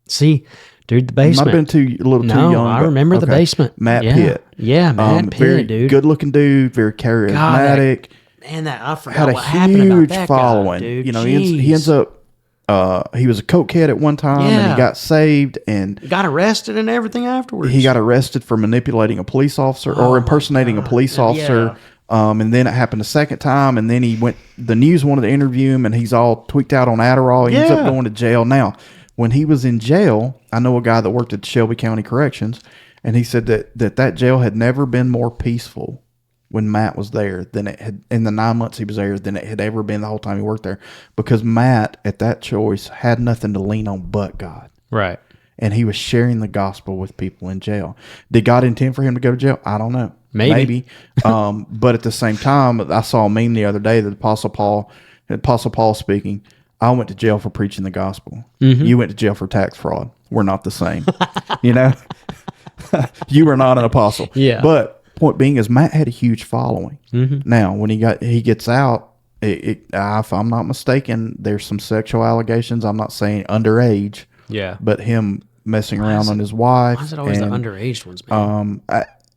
See, dude, the basement. Might have been a little too young. No, I remember the basement. Matt yeah. Pitt. Yeah, Matt Pitt, very dude. good-looking dude, very charismatic. Man, I forgot Had a what happened about huge that following. guy, dude. You know, he ends up. He was a cokehead at one time, and Yeah. he got saved, and Got arrested and everything afterwards. he got arrested for manipulating a police officer or impersonating a police officer. And then it happened a second time, and then the news wanted to interview him, and he's all tweaked out on Adderall. He ends up going to jail. Now, when he was in jail, I know a guy that worked at Shelby County Corrections, and he said that jail had never been more peaceful when Matt was there than it had in the 9 months he was there than it had ever been the whole time he worked there, because Matt at that choice had nothing to lean on but God. Right. And he was sharing the gospel with people in jail. Did God intend for him to go to jail? I don't know. Maybe. But at the same time, I saw a meme the other day that Apostle Paul speaking, I went to jail for preaching the gospel. Mm-hmm. You went to jail for tax fraud. We're not the same. You know? You are not an apostle. Yeah. But point being is Matt had a huge following. Mm-hmm. Now, when he gets out, if I'm not mistaken, there's some sexual allegations. I'm not saying underage. Yeah. But him messing around on his wife. Why is it always the underage ones, man?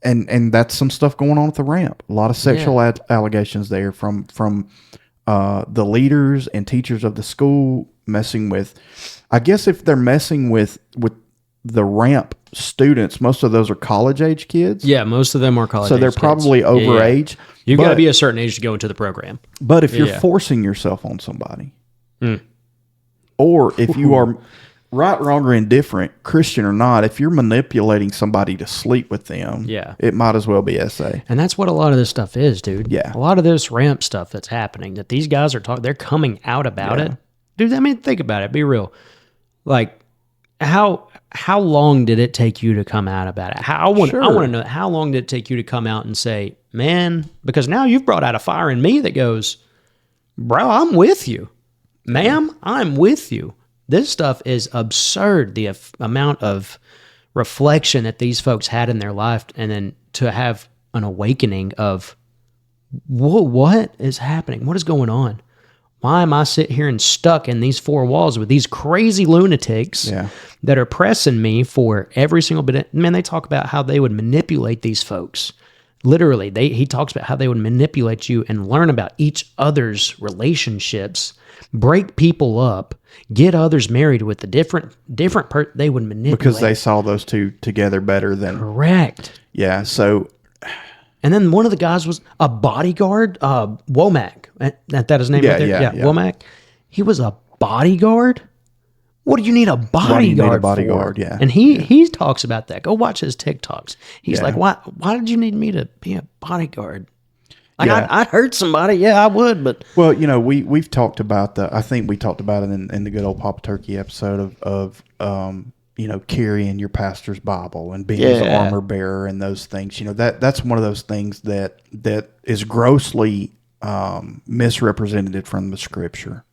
And that's some stuff going on at the ramp. A lot of sexual allegations there from the leaders and teachers of the school messing with. I guess if they're messing with the ramp students, most of those are college age kids. Yeah, most of them are college. So they're probably over age. You've got to be a certain age to go into the program. But if you're forcing yourself on somebody, or if you are right, wrong, or indifferent, Christian or not, if you're manipulating somebody to sleep with them, it might as well be SA. And that's what a lot of this stuff is, dude. Yeah. A lot of this ramp stuff that's happening, that these guys are talking, they're coming out about it. Dude, I mean, think about it. Be real. Like, how long did it take you to come out about it? I want to know, how long did it take you to come out and say, man, because now you've brought out a fire in me that goes, bro, I'm with you. Ma'am, I'm with you. This stuff is absurd, the amount of reflection that these folks had in their life, and then to have an awakening of, what is happening? What is going on? Why am I sitting here and stuck in these four walls with these crazy lunatics that are pressing me for every single bit? Man, they talk about how they would manipulate these folks. Literally, he talks about how they would manipulate you and learn about each other's relationships, break people up, get others married with a different they would manipulate. Because they saw those two together better than... Correct. Yeah, so... And then one of the guys was a bodyguard, Womack. That his name right there? Yeah, Womack. He was a bodyguard? What do you need a bodyguard for? Yeah. And he talks about that. Go watch his TikToks. He's like, why did you need me to be a bodyguard? Like, I'd hurt somebody. Yeah, I would, but... Well, you know, we've talked about I think we talked about it in the good old Papa Turkey episode of you know, carrying your pastor's Bible and being his armor bearer and those things. You know, that's one of those things that is grossly misrepresented from the Scripture.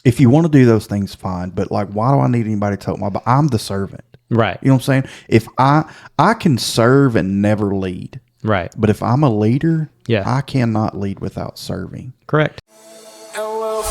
If you want to do those things, fine. But like, why do I need anybody to help my? I'm the servant, right? You know what I'm saying? If I can serve and never lead, right? But if I'm a leader, I cannot lead without serving. Correct. And we'll